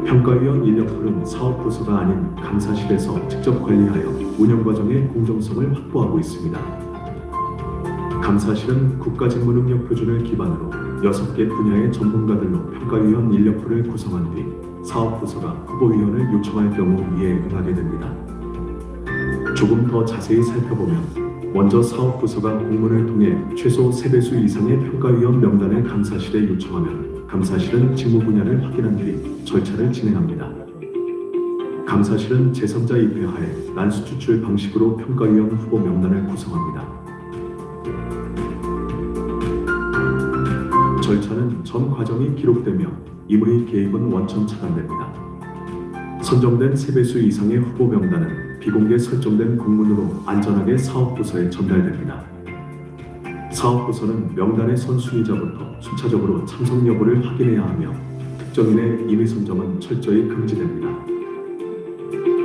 평가위원 인력풀은 사업부서가 아닌 감사실에서 직접 관리하여 운영 과정의 공정성을 확보하고 있습니다. 감사실은 국가직무능력 표준을 기반으로 6개 분야의 전문가들로 평가위원 인력풀을 구성한 뒤 사업부서가 후보위원을 요청할 경우 이에 응하게 됩니다. 조금 더 자세히 살펴보면 먼저 사업부서가 공문을 통해 최소 3배수 이상의 평가위원 명단을 감사실에 요청하면 감사실은 직무 분야를 확인한 뒤 절차를 진행합니다. 감사실은 제3자 입회하에 난수 추출 방식으로 평가위원 후보 명단을 구성합니다. 절차는 전 과정이 기록되며 임의 개입은 원천 차단됩니다. 선정된 3배수 이상의 후보 명단은 비공개 설정된 공문으로 안전하게 사업부서에 전달됩니다. 사업부서는 명단의 선순위자부터 순차적으로 참석 여부를 확인해야 하며 특정인의 임의 선정은 철저히 금지됩니다.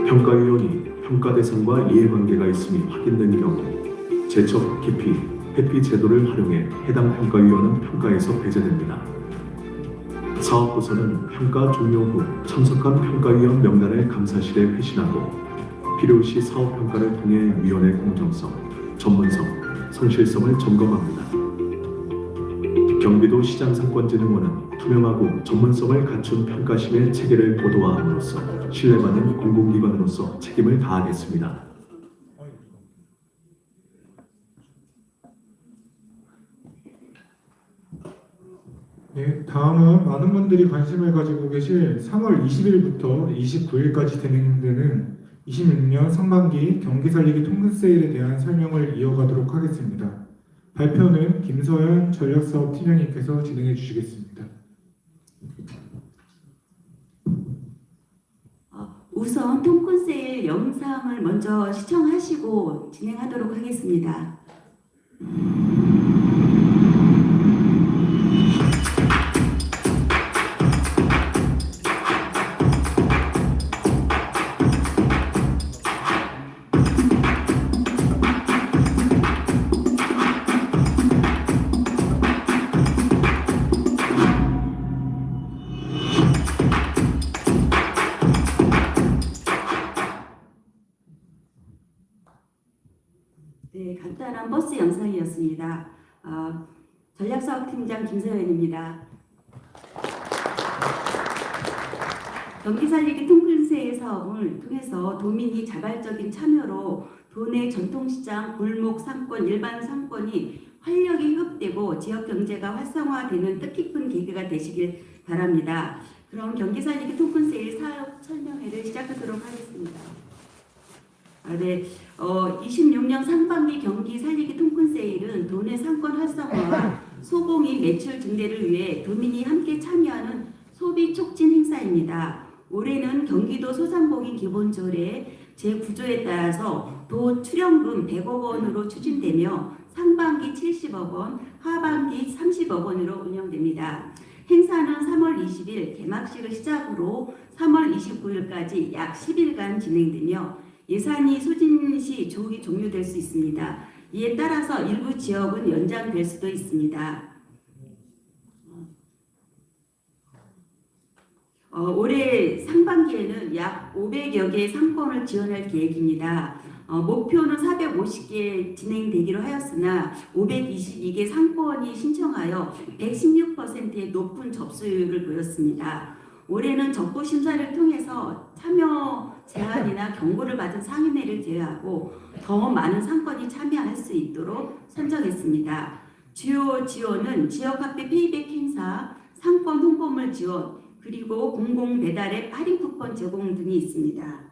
평가위원이 평가 대상과 이해관계가 있음이 확인된 경우 제척, 기피, 회피 제도를 활용해 해당 평가위원은 평가에서 배제됩니다. 사업부서는 평가 종료 후 참석한 평가위원 명단을 감사실에 회신하고 필요시 사업평가를 통해 위원회 공정성, 전문성, 성실성을 점검합니다. 경기도 시장상권진흥원은 투명하고 전문성을 갖춘 평가심의 체계를 고도화함으로써 신뢰받는 공공기관으로서 책임을 다하겠습니다. 네, 다음은 많은 분들이 관심을 가지고 계실 3월 20일부터 29일까지 진행되는 26년 상반기 경기살리기 통근세일에 대한 설명을 이어가도록 하겠습니다. 발표는 김서연 전략사업팀장님께서 진행해 주시겠습니다. 우선 통근세일 영상을 먼저 시청하시고 진행하도록 하겠습니다. 네, 간단한 버스 영상이었습니다. 전략사업팀장 김서연입니다. 경기살리기 통근세일 사업을 통해서 도민이 자발적인 참여로 도내 전통시장, 골목 상권, 일반 상권이 활력이 회복되고 지역 경제가 활성화되는 뜻깊은 계기가 되시길 바랍니다. 그럼 경기살리기 통근세일 사업 설명회를 시작하도록 하겠습니다. 26년 상반기 경기 살리기 통근세일은 도내 상권 활성화와 소공인 매출 증대를 위해 도민이 함께 참여하는 소비 촉진 행사입니다. 올해는 경기도 소상공인 기본조례 제9조에 따라서 도 출연금 100억 원으로 추진되며 상반기 70억 원, 하반기 30억 원으로 운영됩니다. 행사는 3월 20일 개막식을 시작으로 3월 29일까지 약 10일간 진행되며 예산이 소진 시 조기 종료될 수 있습니다. 이에 따라서 일부 지역은 연장될 수도 있습니다. 올해 상반기에는 약 500여 개의 상권을 지원할 계획입니다. 목표는 450개 진행되기로 하였으나 522개 상권이 신청하여 116%의 높은 접수율을 보였습니다. 올해는 적고 심사를 통해서 참여 제한이나 경고를 받은 상인회를 제외하고 더 많은 상권이 참여할 수 있도록 선정했습니다. 주요 지원은 지역학대 페이백 행사, 상권 홍보물 지원, 그리고 공공 배달앱 할인 쿠폰 제공 등이 있습니다.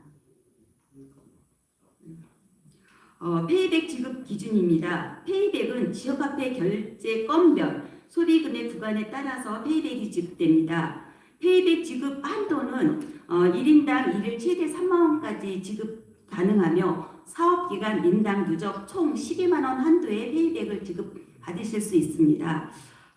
페이백 지급 기준입니다. 페이백은 지역화폐 결제 건별, 소비금액 구간에 따라서 페이백이 지급됩니다. 페이백 지급 한도는 1인당 1일 최대 3만 원까지 지급 가능하며 사업기간 인당 누적 총 12만 원 한도의 페이백을 지급받으실 수 있습니다.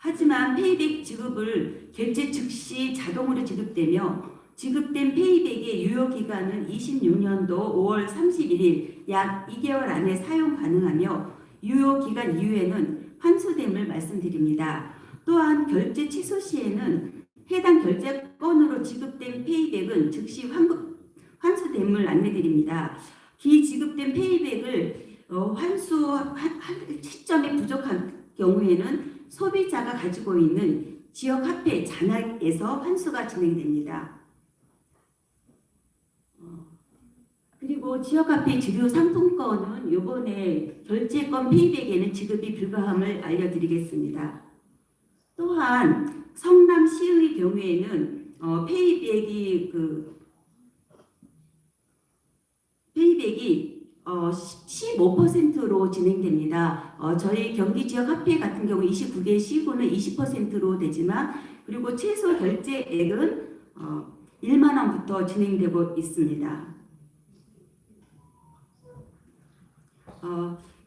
하지만 페이백 지급을 결제 즉시 자동으로 지급되며 지급된 페이백의 유효기간은 26년도 5월 31일 약 2개월 안에 사용 가능하며 유효기간 이후에는 환수됨을 말씀드립니다. 또한 결제 취소 시에는 해당 결제 건으로 지급된 페이백은 즉시 환수됨을 안내드립니다. 기지급된 페이백을 환수할 시점이 부족한 경우에는 소비자가 가지고 있는 지역화폐 잔액에서 환수가 진행됩니다. 그리고 지역화폐 주류 상품권은 이번에 결제권 페이백에는 지급이 불가함을 알려드리겠습니다. 또한 성남시의 경우에는 페이백이 15%로 진행됩니다. 저희 경기 지역 화폐 같은 경우 29개 시구는 20%로 되지만 그리고 최소 결제액은 1만 원부터 진행되고 있습니다.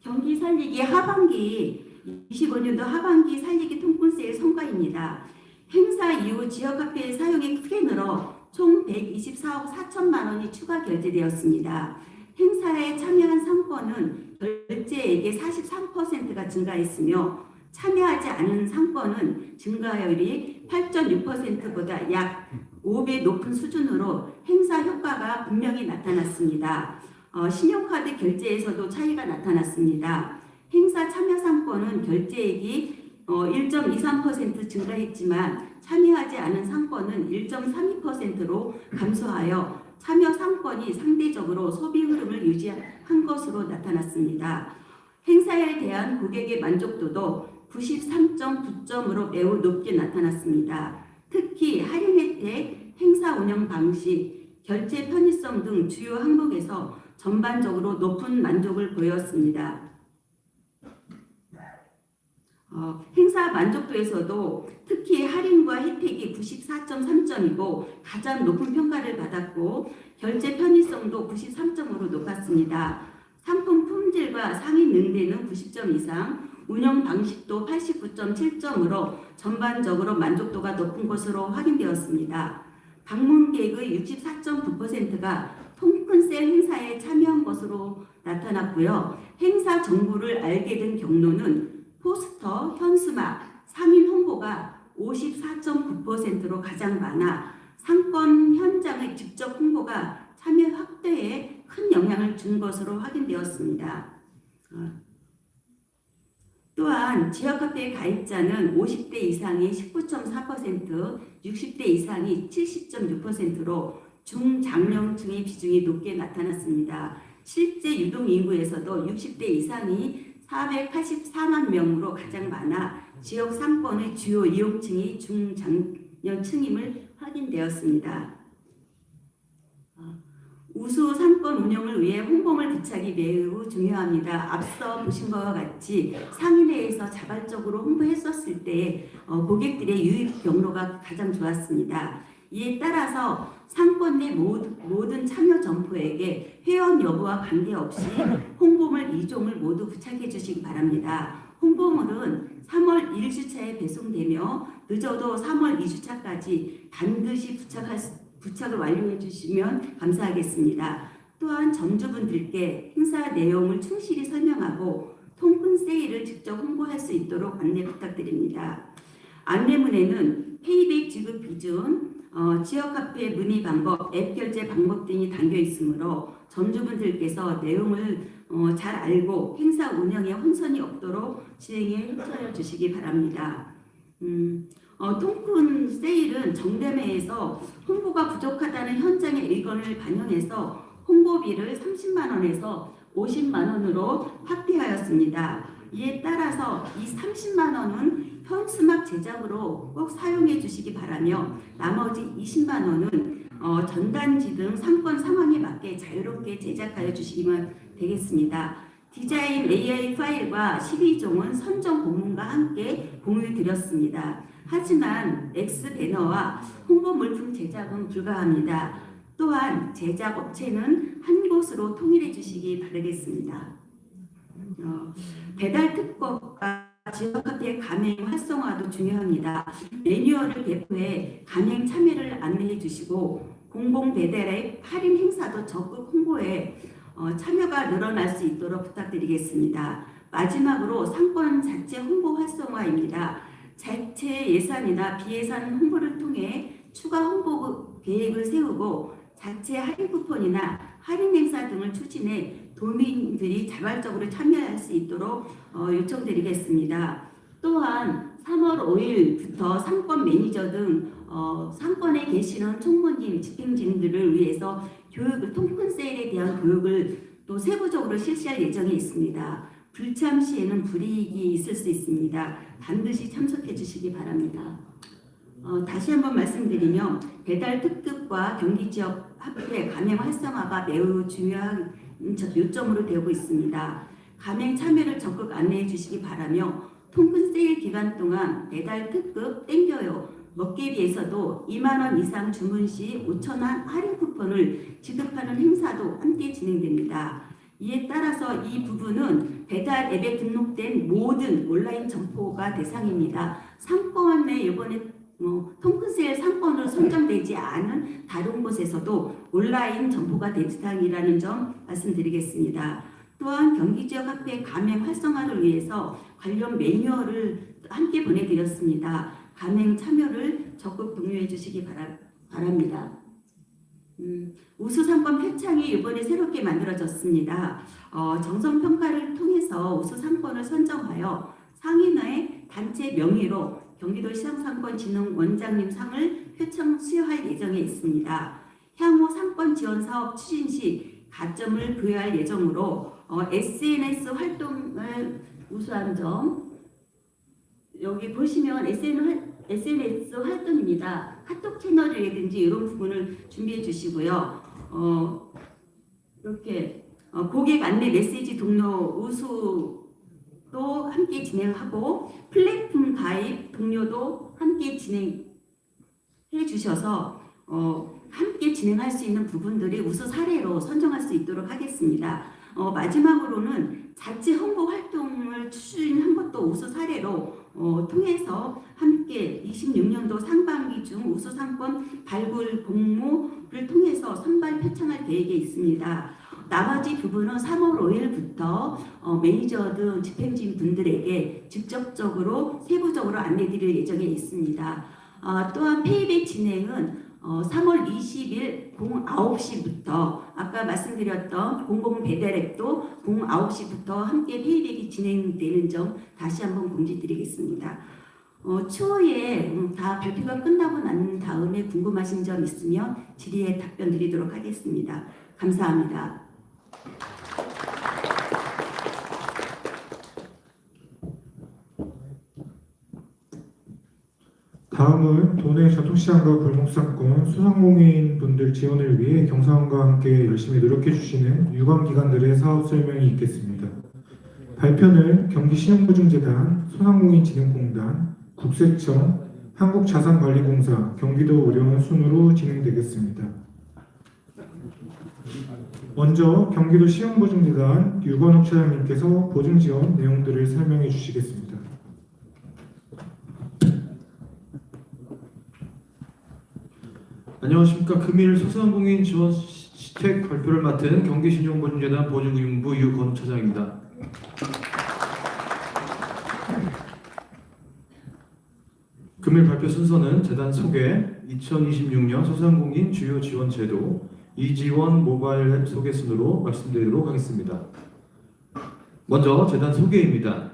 경기 살리기 하반기 25년도 하반기 살리기 통분세일 성과입니다. 행사 이후 지역화폐 사용이 크게 늘어 총 124억 4천만 원이 추가 결제되었습니다. 행사에 참여한 상권은 결제액의 43%가 증가했으며 참여하지 않은 상권은 증가율이 8.6%보다 약 5배 높은 수준으로 행사 효과가 분명히 나타났습니다. 신용카드 결제에서도 차이가 나타났습니다. 행사 참여 상권은 결제액이 1.23% 증가했지만 참여하지 않은 상권은 1.32%로 감소하여 참여 상권이 상대적으로 소비 흐름을 유지한 것으로 나타났습니다. 행사에 대한 고객의 만족도도 93.9점으로 매우 높게 나타났습니다. 특히 할인 혜택, 행사 운영 방식, 결제 편의성 등 주요 항목에서 전반적으로 높은 만족을 보였습니다. 행사 만족도에서도 특히 할인과 혜택이 94.3점이고 가장 높은 평가를 받았고 결제 편의성도 93점으로 높았습니다. 상품 품질과 상인 응대는 90점 이상, 운영 방식도 89.7점으로 전반적으로 만족도가 높은 것으로 확인되었습니다. 방문객의 64.9%가 통큰셀 행사에 참여한 것으로 나타났고요. 행사 정보를 알게 된 경로는 포스터, 현수막, 상인 홍보가 54.9%로 가장 많아 상권 현장의 직접 홍보가 참여 확대에 큰 영향을 준 것으로 확인되었습니다. 또한 지역화폐 가입자는 50대 이상이 19.4%, 60대 이상이 70.6%로 중장년층의 비중이 높게 나타났습니다. 실제 유동인구에서도 60대 이상이 484만 명으로 가장 많아 지역 상권의 주요 이용층이 중장년층임을 확인되었습니다. 우수 상권 운영을 위해 홍보물 부착이 매우 중요합니다. 앞서 보신 것과 같이 상인회에서 자발적으로 홍보했었을 때 고객들의 유입 경로가 가장 좋았습니다. 이에 따라서 상권 내 모든 참여 점포에게 회원 여부와 관계없이 홍보물 2종을 모두 부착해 주시기 바랍니다. 홍보물은 3월 1주차에 배송되며 늦어도 3월 2주차까지 반드시 부착을 완료해 주시면 감사하겠습니다. 또한 점주분들께 행사 내용을 충실히 설명하고 통큰 세일을 직접 홍보할 수 있도록 안내 부탁드립니다. 안내문에는 페이백 지급 기준, 지역 카페 문의 방법, 앱 결제 방법 등이 담겨 있으므로 점주분들께서 내용을 잘 알고 행사 운영에 혼선이 없도록 진행에 협조해 주시기 바랍니다. 통큰 세일은 정대매에서 홍보가 부족하다는 현장의 의견을 반영해서 홍보비를 30만 원에서 50만 원으로 확대하였습니다. 이에 따라서 이 30만 원은 현수막 제작으로 꼭 사용해 주시기 바라며 나머지 20만 원은 전단지 등 상권 상황에 맞게 자유롭게 제작하여 주시면 되겠습니다. 디자인 AI 파일과 12종은 선정 본문과 함께 공유 드렸습니다. 하지만 X 배너와 홍보 물품 제작은 불가합니다. 또한 제작 업체는 한 곳으로 통일해 주시기 바라겠습니다. 배달 특법과 지역 카페 가맹 활성화도 중요합니다. 매뉴얼을 배포해 가맹 참여를 안내해 주시고 공공 배달 앱 할인 행사도 적극 홍보해 참여가 늘어날 수 있도록 부탁드리겠습니다. 마지막으로 상권 자체 홍보 활성화입니다. 자체 예산이나 비예산 홍보를 통해 추가 홍보 계획을 세우고 자체 할인 쿠폰이나 할인 행사 등을 추진해 도민들이 자발적으로 참여할 수 있도록 요청드리겠습니다. 또한 3월 5일부터 상권 매니저 등 상권에 계시는 총무님, 집행진들을 위해서 교육을 통큰 세일에 대한 교육을 또 세부적으로 실시할 예정에 있습니다. 불참 시에는 불이익이 있을 수 있습니다. 반드시 참석해 주시기 바랍니다. 다시 한번 말씀드리면 배달 특급과 경기 지역 화폐 가맹 활성화가 매우 중요한 요점으로 되고 있습니다. 가맹 참여를 적극 안내해 주시기 바라며 통큰 세일 기간 동안 배달 특급 땡겨요 먹개비에서도 2만 원 이상 주문 시 5천 원 할인 쿠폰을 지급하는 행사도 함께 진행됩니다. 이에 따라서 이 부분은 배달 앱에 등록된 모든 온라인 점포가 대상입니다. 상권에 이번에 통큰 세일 상권으로 선정되지 않은 다른 곳에서도 온라인 점포가 대상이라는 점 말씀드리겠습니다. 또한 경기 지역 화폐 가맹 활성화를 위해서 관련 매뉴얼을 함께 보내드렸습니다. 가맹 참여를 적극 독려해 주시기 바랍니다. 우수상권 표창이 이번에 새롭게 만들어졌습니다. 정성평가를 통해서 우수상권을 선정하여 상인의 단체 명의로 경기도시장상권진흥원장님 상을 표창 수여할 예정에 있습니다. 향후 상권 지원 사업 추진 시 가점을 부여할 예정으로 SNS 활동을 우수한 점, 여기 보시면 SNS 활동입니다. 카톡 채널이라든지 이런 부분을 준비해 주시고요. 이렇게 고객 안내 메시지 동료 우수도 함께 진행하고 플랫폼 가입 동료도 함께 진행해 주셔서 함께 진행할 수 있는 부분들이 우수 사례로 선정할 수 있도록 하겠습니다. 마지막으로는 자체 홍보 활동을 추진한 것도 우수 사례로 통해서 함께 26년도 상반기 중 우수 상권 발굴 공모를 통해서 선발 표창할 계획에 있습니다. 나머지 부분은 3월 5일부터 매니저 등 집행진 분들에게 직접적으로 세부적으로 안내드릴 예정에 있습니다. 또한 페이백 진행은 3월 20일 09시부터 아까 말씀드렸던 공공 배달앱도 09시부터 함께 페이백이 진행되는 점 다시 한번 공지드리겠습니다. 추후에 다 발표가 끝나고 난 다음에 궁금하신 점 있으면 질의에 답변 드리도록 하겠습니다. 감사합니다. 다음은 도내 전통시장과 골목상권 소상공인 분들 지원을 위해 경사원과 함께 열심히 노력해 주시는 유관기관들의 사업 설명이 있겠습니다. 발표는 경기신용보증재단, 소상공인진흥공단, 국세청, 한국자산관리공사, 경기도 의료원 순으로 진행되겠습니다. 먼저 경기도 신용보증재단 유건욱 차장님께서 보증지원 내용들을 설명해 주시겠습니다. 안녕하십니까. 금일 소상공인 지원 시책 발표를 맡은 경기신용보증재단 보증임부 유건우 차장입니다. 금일 발표 순서는 재단 소개, 2026년 소상공인 주요 지원 제도, 이지원 모바일 앱 소개 순으로 말씀드리도록 하겠습니다. 먼저 재단 소개입니다.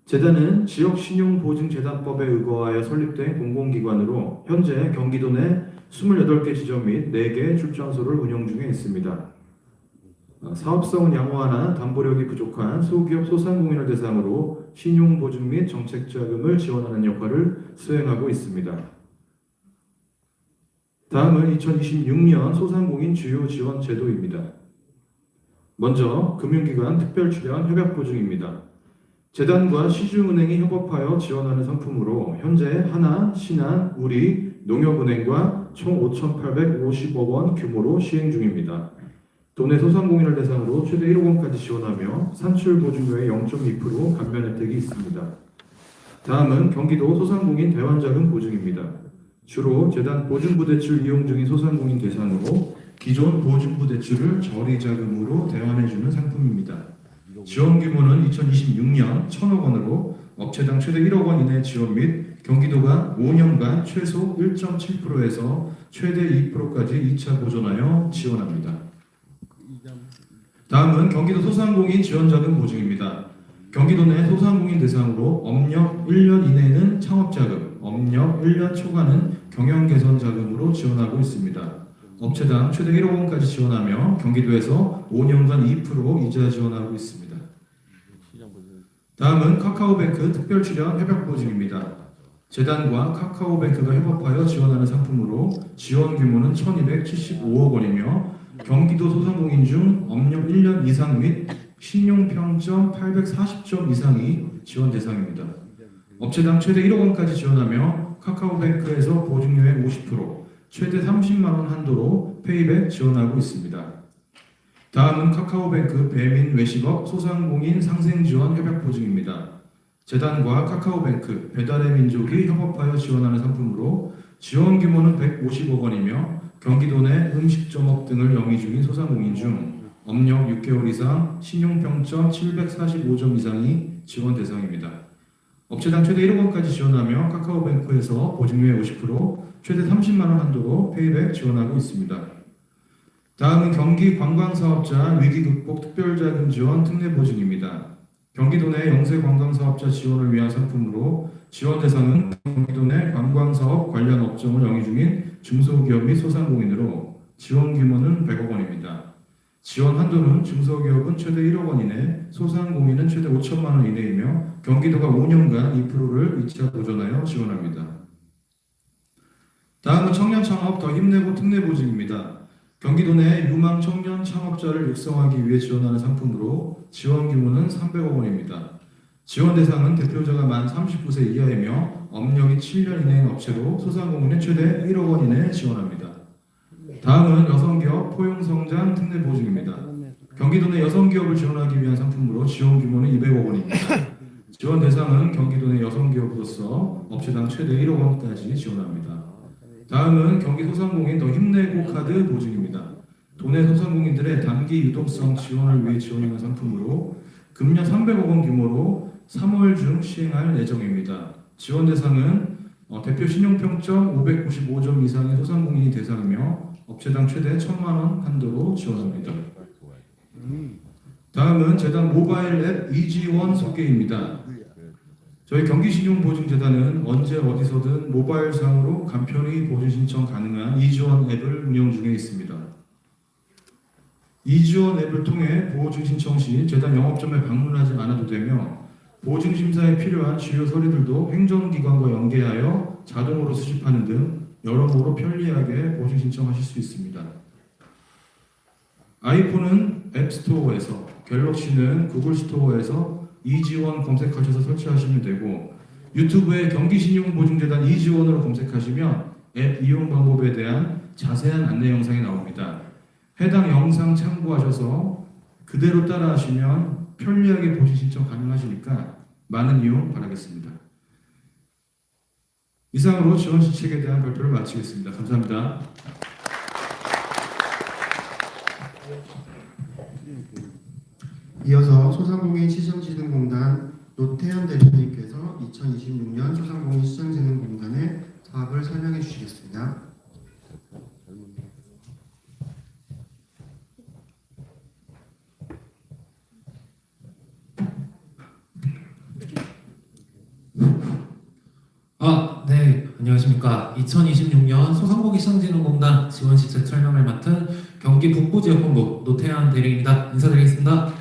재단은 지역신용보증재단법에 의거하여 설립된 공공기관으로 현재 경기도 내 28개 지점 및 4개 출장소를 운영 중에 있습니다. 사업성은 양호하나 담보력이 부족한 소기업 소상공인을 대상으로 신용보증 및 정책자금을 지원하는 역할을 수행하고 있습니다. 다음은 2026년 소상공인 주요 지원 제도입니다. 먼저 금융기관 특별출연 협약보증입니다. 재단과 시중은행이 협업하여 지원하는 상품으로 현재 하나, 신한, 우리, 농협은행과 총 5,850억 원 규모로 시행 중입니다. 도내 소상공인을 대상으로 최대 1억 원까지 지원하며 산출보증료의 0.2% 감면 혜택이 있습니다. 다음은 경기도 소상공인 대환자금 보증입니다. 주로 재단 보증부대출 이용 중인 소상공인 대상으로 기존 보증부대출을 저리자금으로 대환해주는 상품입니다. 지원 규모는 2026년 1,000억 원으로 업체당 최대 1억 원 이내 지원 및 경기도가 5년간 최소 1.7%에서 최대 2%까지 2차 보존하여 지원합니다. 다음은 경기도 소상공인 지원자금 보증입니다. 경기도 내 소상공인 대상으로 업력 1년 이내는 창업자금, 업력 1년 초과는 경영개선자금으로 지원하고 있습니다. 업체당 최대 1억 원까지 지원하며 경기도에서 5년간 2% 이자 지원하고 있습니다. 다음은 카카오뱅크 특별출연 협약보증입니다. 재단과 카카오뱅크가 협업하여 지원하는 상품으로 지원 규모는 1,275억 원이며 경기도 소상공인 중 업력 1년 이상 및 신용평점 840점 이상이 지원 대상입니다. 업체당 최대 1억 원까지 지원하며 카카오뱅크에서 보증료의 50%, 최대 30만 원 한도로 페이백 지원하고 있습니다. 다음은 카카오뱅크 배민 외식업 소상공인 상생지원 협약보증입니다. 재단과 카카오뱅크 배달의 민족이 협업하여 지원하는 상품으로 지원 규모는 150억 원이며 경기도 내 음식점업 등을 영위 중인 소상공인 중 업력 6개월 이상 신용평점 745점 이상이 지원 대상입니다. 업체당 최대 1억 원까지 지원하며 카카오뱅크에서 보증료의 50%, 최대 30만 원 한도로 페이백 지원하고 있습니다. 다음은 경기 관광사업자 위기극복 특별자금 지원 특례보증입니다. 경기도 내 영세관광사업자 지원을 위한 상품으로 지원 대상은 경기도 내 관광사업 관련 업종을 영위 중인 중소기업 및 소상공인으로 지원 규모는 100억 원입니다. 지원 한도는 중소기업은 최대 1억 원 이내, 소상공인은 최대 5천만 원 이내이며 경기도가 5년간 2%를 2차 보존하여 지원합니다. 다음은 청년 창업 더 힘내고 특례보증입니다. 경기도 내 유망 청년 창업자를 육성하기 위해 지원하는 상품으로 지원 규모는 300억 원입니다. 지원 대상은 대표자가 만 39세 이하이며 업력이 7년 이내인 업체로 소상공인은 최대 1억 원 이내에 지원합니다. 다음은 여성기업 포용성장 특례보증입니다. 경기도 내 여성기업을 지원하기 위한 상품으로 지원 규모는 200억 원입니다. 지원 대상은 경기도 내 여성기업으로서 업체당 최대 1억 원까지 지원합니다. 다음은 경기 소상공인 더 힘내고 카드 보증입니다. 도내 소상공인들의 단기 유동성 지원을 위해 지원하는 상품으로 금년 300억 원 규모로 3월 중 시행할 예정입니다. 지원 대상은 대표 신용평점 595점 이상의 소상공인이 대상이며 업체당 최대 1,000만 원 한도로 지원합니다. 다음은 재단 모바일 앱 이지원 소개입니다. 저희 경기신용보증재단은 언제 어디서든 모바일상으로 간편히 보증 신청 가능한 이지원 앱을 운영 중에 있습니다. 이지원 앱을 통해 보증 신청 시 재단 영업점에 방문하지 않아도 되며 보증 심사에 필요한 주요 서류들도 행정기관과 연계하여 자동으로 수집하는 등 여러모로 편리하게 보증 신청하실 수 있습니다. 아이폰은 앱스토어에서, 갤럭시는 구글 스토어에서 이지원 검색하셔서 설치하시면 되고 유튜브에 경기신용보증재단 이지원으로 검색하시면 앱 이용 방법에 대한 자세한 안내 영상이 나옵니다. 해당 영상 참고하셔서 그대로 따라하시면 편리하게 보증 신청 가능하시니까 많은 이용 바라겠습니다. 이상으로 지원 시책에 대한 발표를 마치겠습니다. 감사합니다. 이어서 소상공인 시장진흥공단 노태현 대표님께서 2026년 소상공인 시장진흥공단의 사업을 설명해 주시겠습니다. 네, 안녕하십니까. 2026년 소상공인 시장진흥공단 지원시책 설명을 맡은 경기 북부지역본부 노태현 대리입니다. 인사드리겠습니다.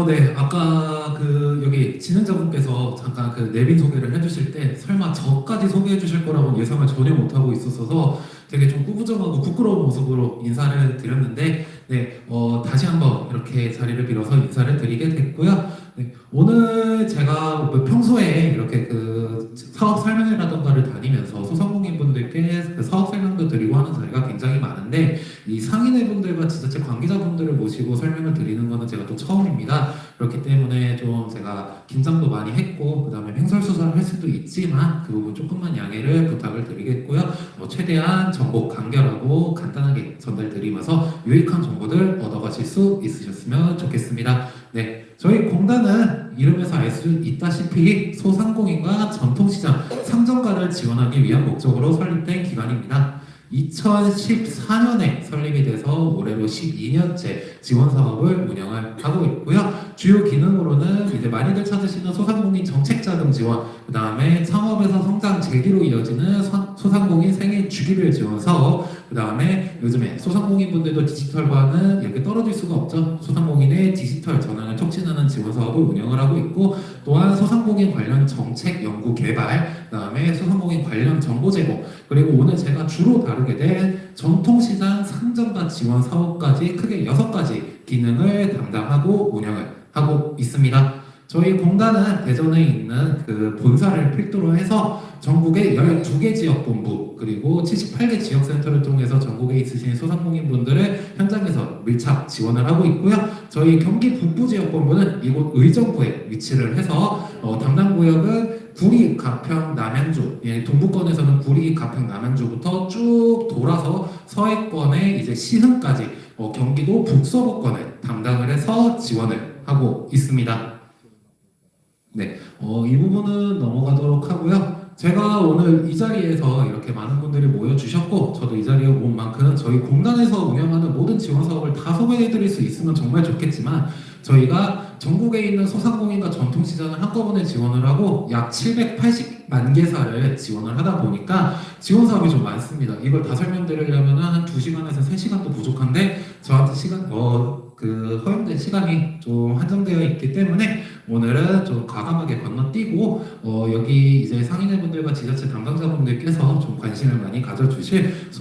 네, 아까 여기 진행자분께서 잠깐 내빈 소개를 해주실 때 설마 저까지 소개해 주실 거라고 예상을 전혀 못하고 있었어서 되게 좀 꾸부정하고 부끄러운 모습으로 인사를 드렸는데, 네, 다시 한번 이렇게 자리를 빌어서 인사를 드리게 됐고요. 네, 오늘 제가 평소에 이렇게 사업 설명회라던가를 다니면서 소상공인분들께 사업 설명도 드리고 하는 자리가 굉장히 많은데, 이 상인회분들과 지자체 관계자분들을 모시고 설명을 드리는 거는 제가 또 처음입니다. 그렇기 때문에 좀 제가 긴장도 많이 했고, 그 다음에 횡설수설을 할 수도 있지만 그 부분 조금만 양해를 부탁을 드리겠고요. 최대한 정보 간결하고 간단하게 전달드리면서 유익한 정보들 얻어가실 수 있으셨으면 좋겠습니다. 네, 저희 공단은 이름에서 알 수 있다시피 소상공인과 전통시장 상점가를 지원하기 위한 목적으로 설립된 기관입니다. 2014년에 설립이 돼서 올해로 12년째 지원 사업을 운영을 하고 있고요. 주요 기능으로는 이제 많이들 찾으시는 소상공인 정책 자금 지원, 그 다음에 창업에서 성장 재기로 이어지는 소상공인 생애 주기별 지원 사업, 그 다음에 요즘에 소상공인 분들도 디지털과는 이렇게 떨어질 수가 없죠. 소상공인의 디지털 전환을 촉진하는 지원 사업을 운영을 하고 있고, 또한 소상공인 관련 정책 연구 개발, 그 다음에 소상공인 관련 정보 제공, 그리고 오늘 제가 주로 다루게 된 전통시장 상점가 지원 사업까지 크게 6가지 기능을 담당하고 운영을 하고 있습니다. 저희 공단은 대전에 있는 본사를 필두로 해서 전국의 12개 지역본부 그리고 78개 지역센터를 통해서 전국에 있으신 소상공인분들을 현장에서 밀착 지원을 하고 있고요. 저희 경기 북부지역본부는 이곳 의정부에 위치를 해서 담당 구역은 구리, 가평, 남양주, 동부권에서는 구리, 가평, 남양주부터 쭉 돌아서 서해권의 이제 시흥까지 경기도 북서부권을 담당을 해서 지원을 하고 있습니다. 네, 이 부분은 넘어가도록 하고요. 제가 오늘 이 자리에서 이렇게 많은 분들이 모여주셨고, 저도 이 자리에 온 만큼 저희 공단에서 운영하는 모든 지원 사업을 다 소개해드릴 수 있으면 정말 좋겠지만, 저희가 전국에 있는 소상공인과 전통시장을 한꺼번에 지원을 하고 약 780만 개사를 지원을 하다 보니까 지원 사업이 좀 많습니다. 이걸 다 설명드리려면 한 2시간에서 3시간도 부족한데 저한테 허용된 시간이 좀 한정되어 있기 때문에 오늘은 좀 과감하게 건너뛰고 여기 이제 상인회분들과 지자체 담당자분들께서 좀 관심을 많이 가져주실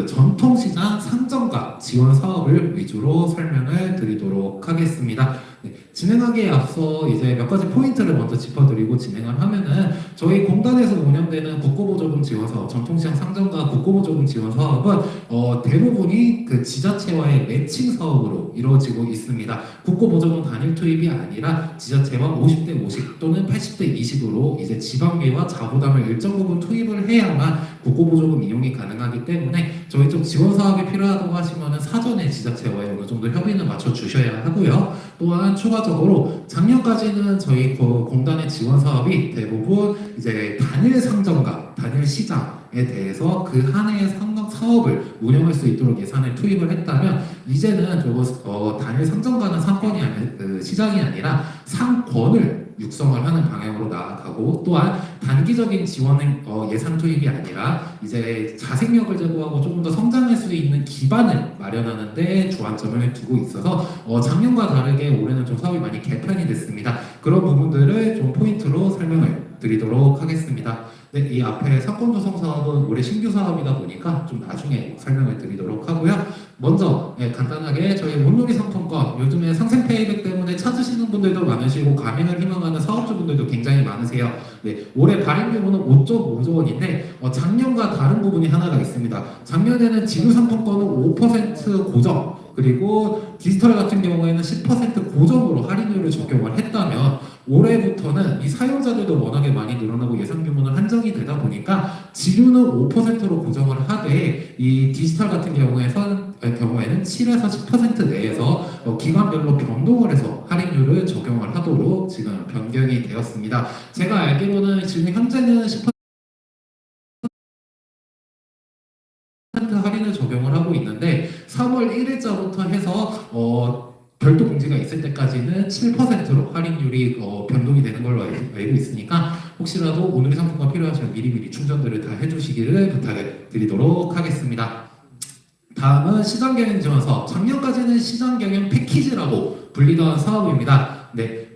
전통시장 상점가 지원 사업을 위주로 설명을 드리도록 하겠습니다. 네, 진행하기에 앞서 이제 몇 가지 포인트를 먼저 짚어드리고 진행을 하면은 저희 공단에서 운영되는 국고보조금 지원 사업, 전통시장 상점가 국고보조금 지원 사업은 대부분이 지자체와의 매칭 사업으로 이루어지고 있습니다. 국고보조금 단일 투입이 아니라 지자체와 50대 50 또는 80대 20으로 이제 지방비와 자부담을 일정 부분 투입을 해야만 국고보조금 이용이 가능하기 때문에 저희 쪽 지원 사업이 필요하다고 하시면은 사전에 지자체와의 어느 정도 협의는 맞춰 주셔야 하고요. 또한 추가적으로 작년까지는 저희 공단의 지원 사업이 대부분 이제 단일 상점가, 단일 시장에 대해서 그 한 해의 사업을 운영할 수 있도록 예산을 투입을 했다면 이제는 단일 상점가는 상권이 아니 시장이 아니라 상권을 육성을 하는 방향으로 나아가고, 또한 단기적인 지원은 예산 투입이 아니라 이제 자생력을 제고하고 조금 더 성장할 수 있는 기반을 마련하는 데 주안점을 두고 있어서 작년과 다르게 올해는 좀 사업이 많이 개편이 됐습니다. 그런 부분들을 좀 포인트로 설명을 드리도록 하겠습니다. 네, 이 앞에 상권조성 사업은 올해 신규 사업이다 보니까 좀 나중에 설명을 드리도록 하고요. 먼저 간단하게 저희 온누리 상품권, 요즘에 상생 페이백 때문에 찾으시는 분들도 많으시고 가맹을 희망하는 사업주분들도 굉장히 많으세요. 네, 올해 발행 규모는 5.5조 원인데 작년과 다른 부분이 하나가 있습니다. 작년에는 지류 상품권은 5% 고정, 그리고 디지털 같은 경우에는 10% 고정으로 할인율을 적용을 했다면 올해부터는 이 사용자들도 워낙에 많이 늘어나고 예산 규모는 한정이 되다 보니까 지류는 5%로 고정을 하되 이 디지털 같은 경우에는 7에서 10% 내에서 기간별로 변동을 해서 할인율을 적용을 하도록 지금 변경이 되었습니다. 제가 알기로는 지금 현재는 10% 할인을 적용을 하고 있는데 3월 1일자부터 해서 별도 공지가 있을 때까지는 7%로 할인율이 변동이 되는 걸로 알고 있으니까 혹시라도 오늘 상품과 필요하시면 미리미리 충전들을 다 해주시기를 부탁을 드리도록 하겠습니다. 다음은 시장경영 지원 사업. 작년까지는 시장경영 패키지라고 불리던 사업입니다. 네,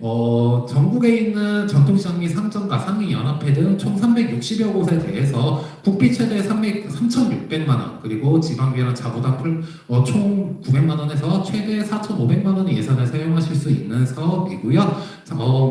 전국에 있는 전통시장 및 상점가, 상인 연합회 등 총 360여 곳에 대해서 국비 최대 3,600만 원, 그리고 지방비랑 자부담 총 900만 원에서 최대 4,500만 원의 예산을 사용하실 수 있는 사업이고요.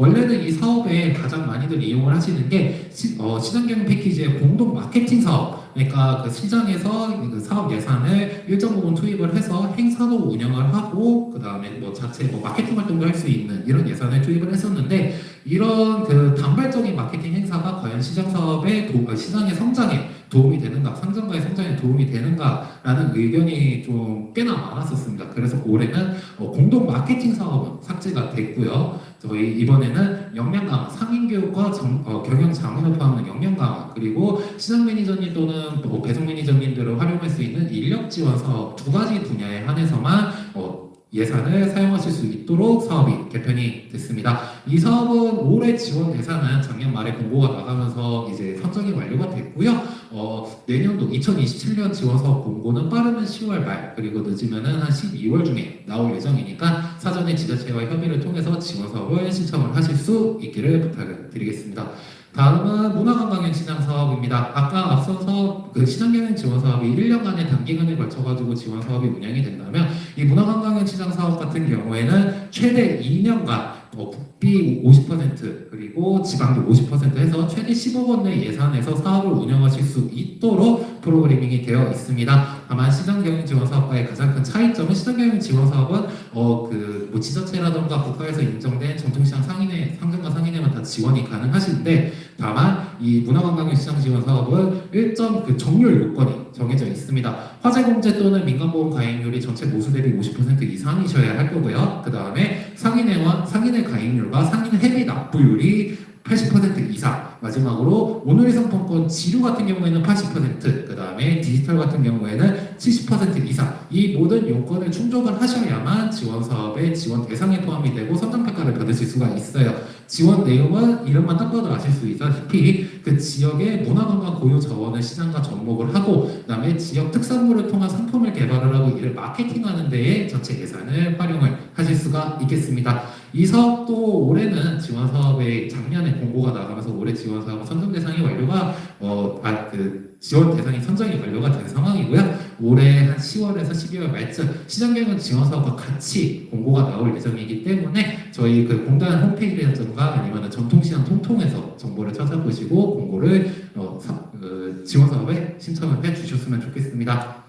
원래는 이 사업에 가장 많이들 이용을 하시는 게 시장경영 패키지의 공동 마케팅 사업. 그러니까 그 시장에서 그 사업 예산을 일정 부분 투입을 해서 행사도 운영을 하고 그 다음에 뭐 자체 마케팅 활동도 할 수 있는 이런 예산을 투입을 했었는데 이런 그 단발적인 마케팅 행사가 과연 시장 사업의 시장의 성장에 도움이 되는가, 상점가의 성장에 도움이 되는가라는 의견이 좀 꽤나 많았었습니다. 그래서 올해는 공동 마케팅 사업은 삭제가 됐고요. 저희 이번에는 역량 강화, 상인 교육과 경영 자문을 포함한 역량 강화, 그리고 시장 매니저님 또는 배송 매니저님들을 활용할 수 있는 인력 지원 사업 두 가지 분야에 한해서만 예산을 사용하실 수 있도록 사업이 개편이 됐습니다. 이 사업은 올해 지원 예산은 작년 말에 공고가 나가면서 이제 선정이 완료가 됐고요. 내년도 2027년 지원 사업 공고는 빠르면 10월 말 그리고 늦으면은 한 12월 중에 나올 예정이니까 사전에 지자체와 협의를 통해서 지원 사업을 신청을 하실 수 있기를 부탁을 드리겠습니다. 다음은 문화관광형 시장 사업입니다. 아까 앞서서 그 시장경영 지원 사업이 1년간의 단기간에 걸쳐가지고 지원 사업이 운영이 된다면 이 문화관광형 시장 사업 같은 경우에는 최대 2년간 국비 50% 그리고 지방비 50% 해서 최대 10억 원 내 예산에서 사업을 운영하실 수 있도록 프로그래밍이 되어 있습니다. 다만 시장경영 지원 사업과의 가장 큰 차이점은 시장경영 지원 사업은 뭐 지자체라던가 국가에서 인정된 전통시장 상점과 상인회만 다 지원이 가능하신데 다만 이 문화관광형 시장 지원 사업은 일정 그 정률 요건이 정해져 있습니다. 화재공제 또는 민간보험 가입률이 전체 모수 대비 50% 이상이셔야 할 거고요. 그 다음에 상인회 가입률과 상인 회비 납부율이 80% 이상. 마지막으로 오늘의 상품권 지류 같은 경우에는 80%, 그 다음에 디지털 같은 경우에는 70% 이상. 이 모든 요건을 충족을 하셔야만 지원 사업의 지원 대상에 포함이 되고 선정평가를 받으실 수가 있어요. 지원 내용은 이름만 딱 봐도 아실 수 있다시피 그 지역의 문화관광 고유 자원을 시장과 접목을 하고 그다음에 지역 특산물을 통한 상품을 개발을 하고 이를 마케팅하는 데에 전체 예산을 활용을 하실 수가 있겠습니다. 이 사업도 올해는 지원 사업에 작년에 공고가 나가면서 올해 지원 사업은 선정 대상이 완료가 지원 대상이 선정이 완료가 된 상황이고요. 올해 한 10월에서 12월 말쯤 시장경영 지원 사업과 같이 공고가 나올 예정이기 때문에 저희 그 공단 홈페이지라든가 아니면 전통시장 통통에서 정보를 찾아보시고 공고를 지원 사업에 신청을 해 주셨으면 좋겠습니다.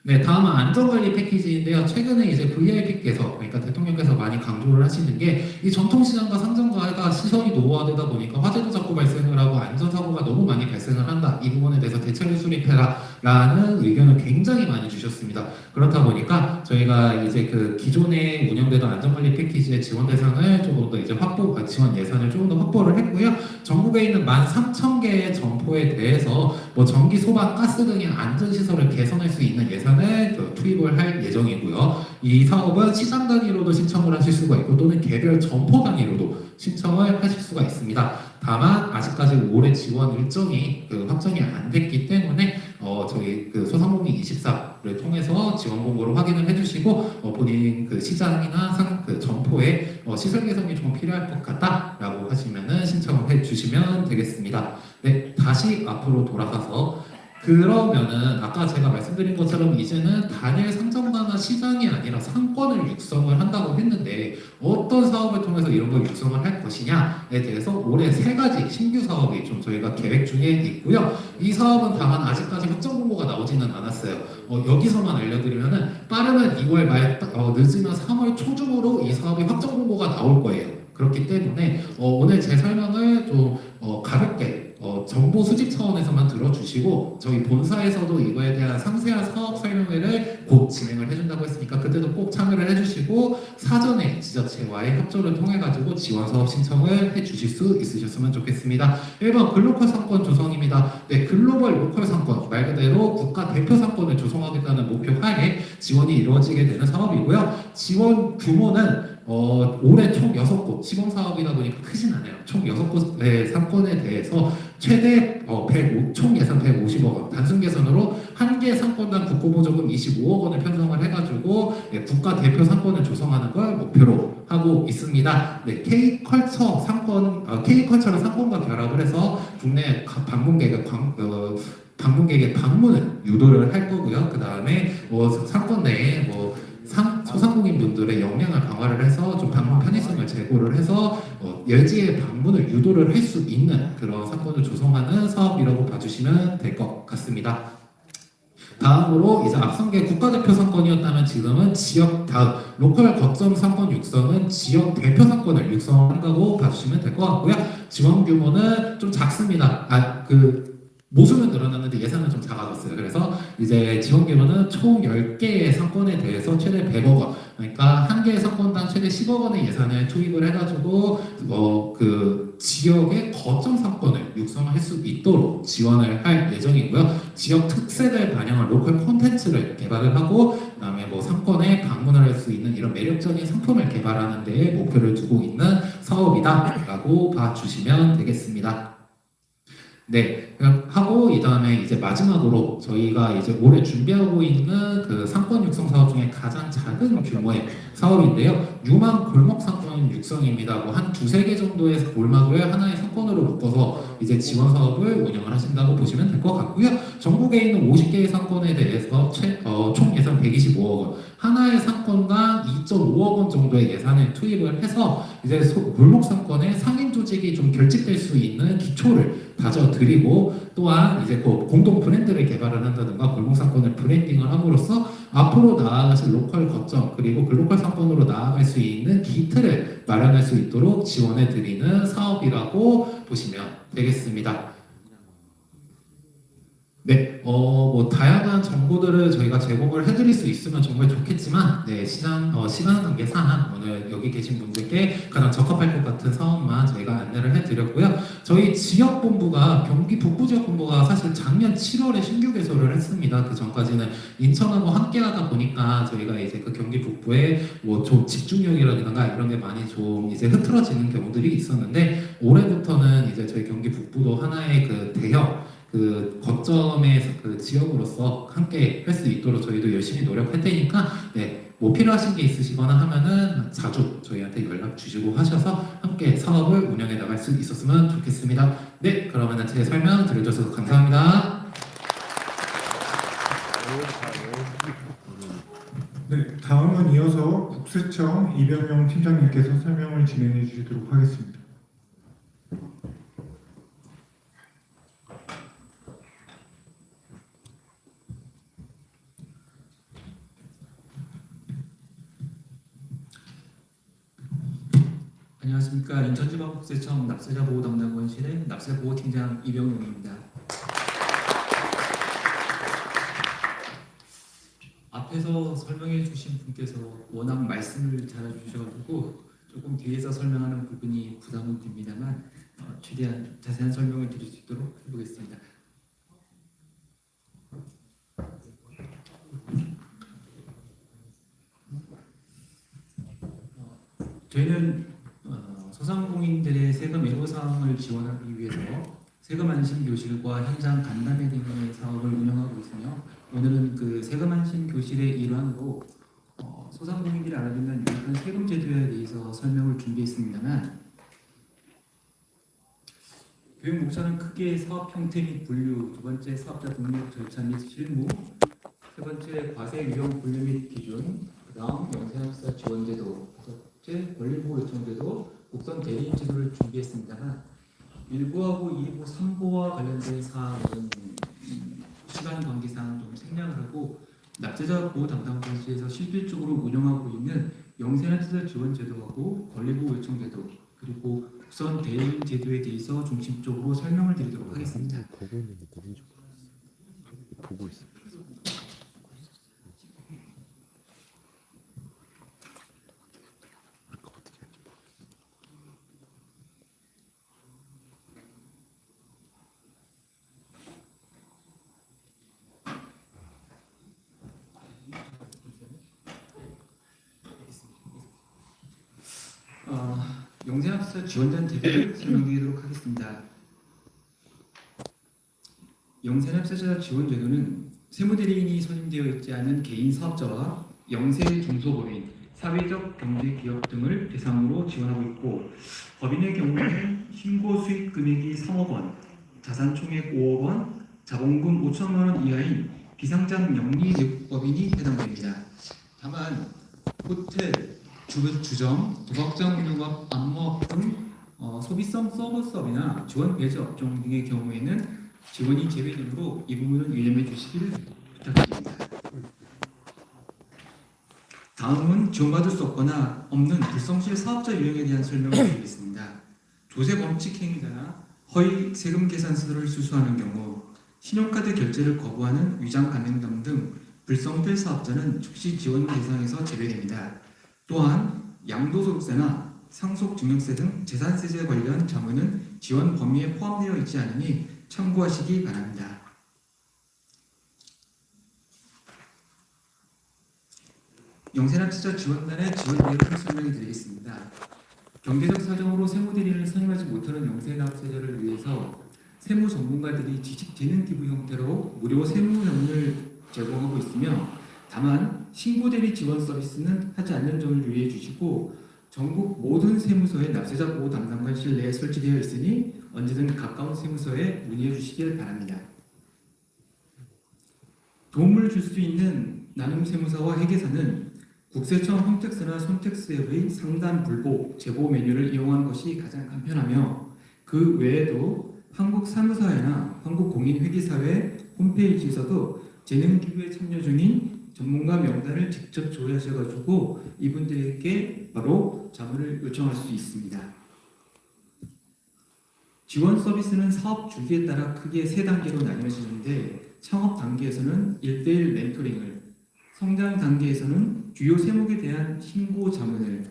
네, 다음은 안전관리 패키지인데요. 최근에 이제 VIP께서, 그러니까 대통령께서 많이 강조를 하시는 게 이 전통시장과 상점가가 시설이 노후화되다 보니까 화재도 자꾸 발생을 하고 안전사고가 너무 많이 발생을 한다. 이 부분에 대해서 대책을 수립해라라는 의견을 굉장히 많이 주셨습니다. 그렇다 보니까 저희가 이제 그 기존에 운영되던 안전관리 패키지의 지원 대상을 조금 더 이제 지원 예산을 조금 더 확보를 했고요. 전국에 있는 13,000개의 점포에 대해서 뭐 전기, 소방, 가스 등의 안전시설을 개선할 수 있는 예산을 투입을 할 예정이고요. 이 사업은 시장 단위로도 신청을 하실 수가 있고 또는 개별 점포 단위로도 신청을 하실 수가 있습니다. 다만 아직까지 올해 지원 일정이 확정이 안 됐기 때문에 저희 그 소상공인 24를 통해서 지원 공고를 확인을 해주시고 본인 그 시장이나 그 점포에 시설 개선이 좀 필요할 것 같다라고 하시면은 신청을 해주시면 되겠습니다. 네, 다시 앞으로 돌아가서 그러면은 아까 제가 말씀드린 것처럼 이제는 단일 상점가나 시장이 아니라 상권을 육성을 한다고 했는데 어떤 사업을 통해서 이런 걸 육성을 할 것이냐에 대해서 올해 3가지 신규 사업이 좀 저희가 계획 중에 있고요. 이 사업은 다만 아직까지 확정 공고가 나오지는 않았어요. 여기서만 알려드리면은 빠르면 2월 말 늦으면 3월 초중으로 이 사업이 확정 공고가 나올 거예요. 그렇기 때문에 오늘 제 설명을 좀 가볍게 정보 수집 차원에서만 들어주시고 저희 본사에서도 이거에 대한 상세한 사업 설명회를 곧 진행을 해준다고 했으니까 그때도 꼭 참여를 해주시고 사전에 지자체와의 협조를 통해 가지고 지원 사업 신청을 해주실 수 있으셨으면 좋겠습니다. 1번 글로컬 상권 조성입니다. 네, 글로벌 로컬 상권 말 그대로 국가 대표 상권을 조성하겠다는 목표 하에 지원이 이루어지게 되는 사업이고요. 지원 규모는 올해 총 6곳 시범 사업이다 보니까 크진 않아요. 총 6곳의 상권에 대해서 최대 총 예산 150억 원, 단순 계산으로 한 개 상권당 국고보조금 25억 원을 편성을 해가지고 국가 대표 상권을 조성하는 걸 목표로 하고 있습니다. 네, K컬처 상권, K컬처랑 상권과 결합을 해서 국내 방문객의 방문을 유도를 할 거고요. 그 다음에 상권 내에 소상공인 분들의 역량을 강화를 해서 좀 방문 편의성을 제고를 해서 예지의 방문을 유도를 할 수 있는 그런 상권을 조성하는 사업이라고 봐주시면 될 것 같습니다. 다음으로 이제 앞선 게 국가대표 상권이었다면 지금은 지역 다음 로컬 거점 상권 육성은 지역 대표 상권을 육성한다고 봐주시면 될 것 같고요. 지원 규모는 좀 작습니다. 모수는 늘어났는데 예산은 좀 작아졌어요. 그래서 이제 지원 규모는 총 10개의 상권에 대해서 최대 100억 원, 그러니까 한 개의 상권당 최대 10억 원의 예산을 투입을 해가지고 그 지역의 거점 상권을 육성할 수 있도록 지원을 할 예정이고요. 지역 특색을 반영한 로컬 콘텐츠를 개발을 하고 그다음에 상권에 방문을 할 수 있는 이런 매력적인 상품을 개발하는 데에 목표를 두고 있는 사업이다라고 봐주시면 되겠습니다. 네, 하고 이 다음에 이제 마지막으로 저희가 이제 올해 준비하고 있는 그 상권 육성 사업 중에 가장 작은 규모의 사업인데요. 유망 골목 상권 육성입니다. 한 2-3개 정도의 골목을 하나의 상권으로 묶어서 이제 지원 사업을 운영을 하신다고 보시면 될 것 같고요. 전국에 있는 50개의 상권에 대해서 총 예산 125억 원, 하나의 상권당 2.5억 원 정도의 예산을 투입을 해서 이제 골목 상권의 상인 조직이 좀 결집될 수 있는 기초를 다져드리고 또한 이제 공동 브랜드를 개발을 한다든가 골목 상권을 브랜딩을 함으로써 앞으로 나아가실 로컬 거점 그리고 글로컬 상권으로 나아갈 수 있는 기틀을 마련할 수 있도록 지원해 드리는 사업이라고 보시면 되겠습니다. 네, 다양한 정보들을 저희가 제공을 해드릴 수 있으면 정말 좋겠지만, 네, 시간 관계상 오늘 여기 계신 분들께 가장 적합할 것 같은 사업만 저희가 안내를 해드렸고요. 저희 지역본부가 경기 북부지역본부가 사실 작년 7월에 신규 개설을 했습니다. 그 전까지는 인천하고 함께하다 보니까 저희가 이제 그 경기 북부에 좀 집중력이라든가 이런 게 많이 좀 이제 흐트러지는 경우들이 있었는데 올해부터는 이제 저희 경기 북부도 하나의 그 대형 그 거점의 그 지역으로서 함께 할 수 있도록 저희도 열심히 노력할 테니까 네, 필요하신 게 있으시거나 하면은 자주 저희한테 연락 주시고 하셔서 함께 사업을 운영해 나갈 수 있었으면 좋겠습니다. 네, 그러면은 제 설명 들어주셔서 감사합니다. 네, 다음은 이어서 국세청 이병용 팀장님께서 설명을 진행해 주시도록 하겠습니다. 안녕하십니까. 인천지방국세청 납세자보호담당관실의 납세보호팀장 이병용입니다. 앞에서 설명해 주신 분께서 워낙 말씀을 잘해주셔가지고 조금 뒤에서 설명하는 부분이 부담은 됩니다만 최대한 자세한 설명을 드릴 수 있도록 해보겠습니다. 저희는 소상공인들의 세금 애로사항을 지원하기 위해서 세금 안심 교실과 현장 간담회 등의 사업을 운영하고 있으며 오늘은 그 세금 안심 교실의 일환으로 소상공인들이 알아두면 유익한 세금 제도에 대해서 설명을 준비했습니다만 교육 목차는 크게 사업 형태 및 분류, 두 번째 사업자 등록 절차 및 실무, 세 번째 과세 위험 분류 및 기준, 그 다음 영세합사 지원제도, 권리보호 요청제도, 국선 대리인 제도를 준비했습니다만 1부하고 2부, 3부와 관련된 사항은 시간 관계상 좀 생략을 하고 납세자 보호 담당관실에서 실질적으로 운영하고 있는 영세합사 지원제도하고 권리보호 요청제도 그리고 국선 대행 제도에 대해서 중심적으로 설명을 드리도록 하겠습니다. 보고 있는데 누군지 모르겠어. 보고 있어. 영세합사 지원단 대표를 설명드리도록 하겠습니다. 영세합사자 지원제도는 세무대리인이 선임되어 있지 않은 개인 사업자와 영세 중소법인, 사회적 경제기업 등을 대상으로 지원하고 있고, 법인의 경우에는 신고 수익 금액이 3억 원, 자산 총액 5억 원, 자본금 5천만 원 이하인 비상장 영리 법인이 해당됩니다. 다만 호텔, 주점, 도박장 운영업, 안마업 등 소비성 서버스업이나 지원 배제 업종 등의 경우에는 지원이 제외되므로 이 부분은 유념해 주시길 부탁드립니다. 다음은 지원받을 수 없는 불성실 사업자 유형에 대한 설명을 드리겠습니다. 조세 범칙 행위나 허위 세금 계산서를 수수하는 경우, 신용카드 결제를 거부하는 위장 가맹점 등 불성실 사업자는 즉시 지원 대상에서 제외됩니다. 또한 양도소득세나 상속증여세 등 재산세제 관련 자문은 지원 범위에 포함되어 있지 않으니 참고하시기 바랍니다. 영세납세자 지원단의 지원 내용을 설명해 드리겠습니다. 경제적 사정으로 세무대리인을 선임하지 못하는 영세납세자를 위해서 세무 전문가들이 지식 재능 기부 형태로 무료 세무협력을 제공하고 있으며, 다만 신고대리 지원 서비스는 하지 않는 점을 유의해 주시고, 전국 모든 세무서에 납세자 보호 담당관실 내에 설치되어 있으니 언제든 가까운 세무서에 문의해 주시길 바랍니다. 도움을 줄 수 있는 나눔 세무사와 회계사는 국세청 홈택스나 손택스 앱의 상단 불복, 제보 메뉴를 이용하는 것이 가장 간편하며, 그 외에도 한국사무사회나 한국공인회계사회 홈페이지에서도 재능기부에 참여 중인 전문가 명단을 직접 조회하셔가지고 이분들에게 바로 자문을 요청할 수 있습니다. 지원 서비스는 사업 주기에 따라 크게 3단계로 나뉘어지는데, 창업 단계에서는 1:1 멘토링을, 성장 단계에서는 주요 세목에 대한 신고 자문을,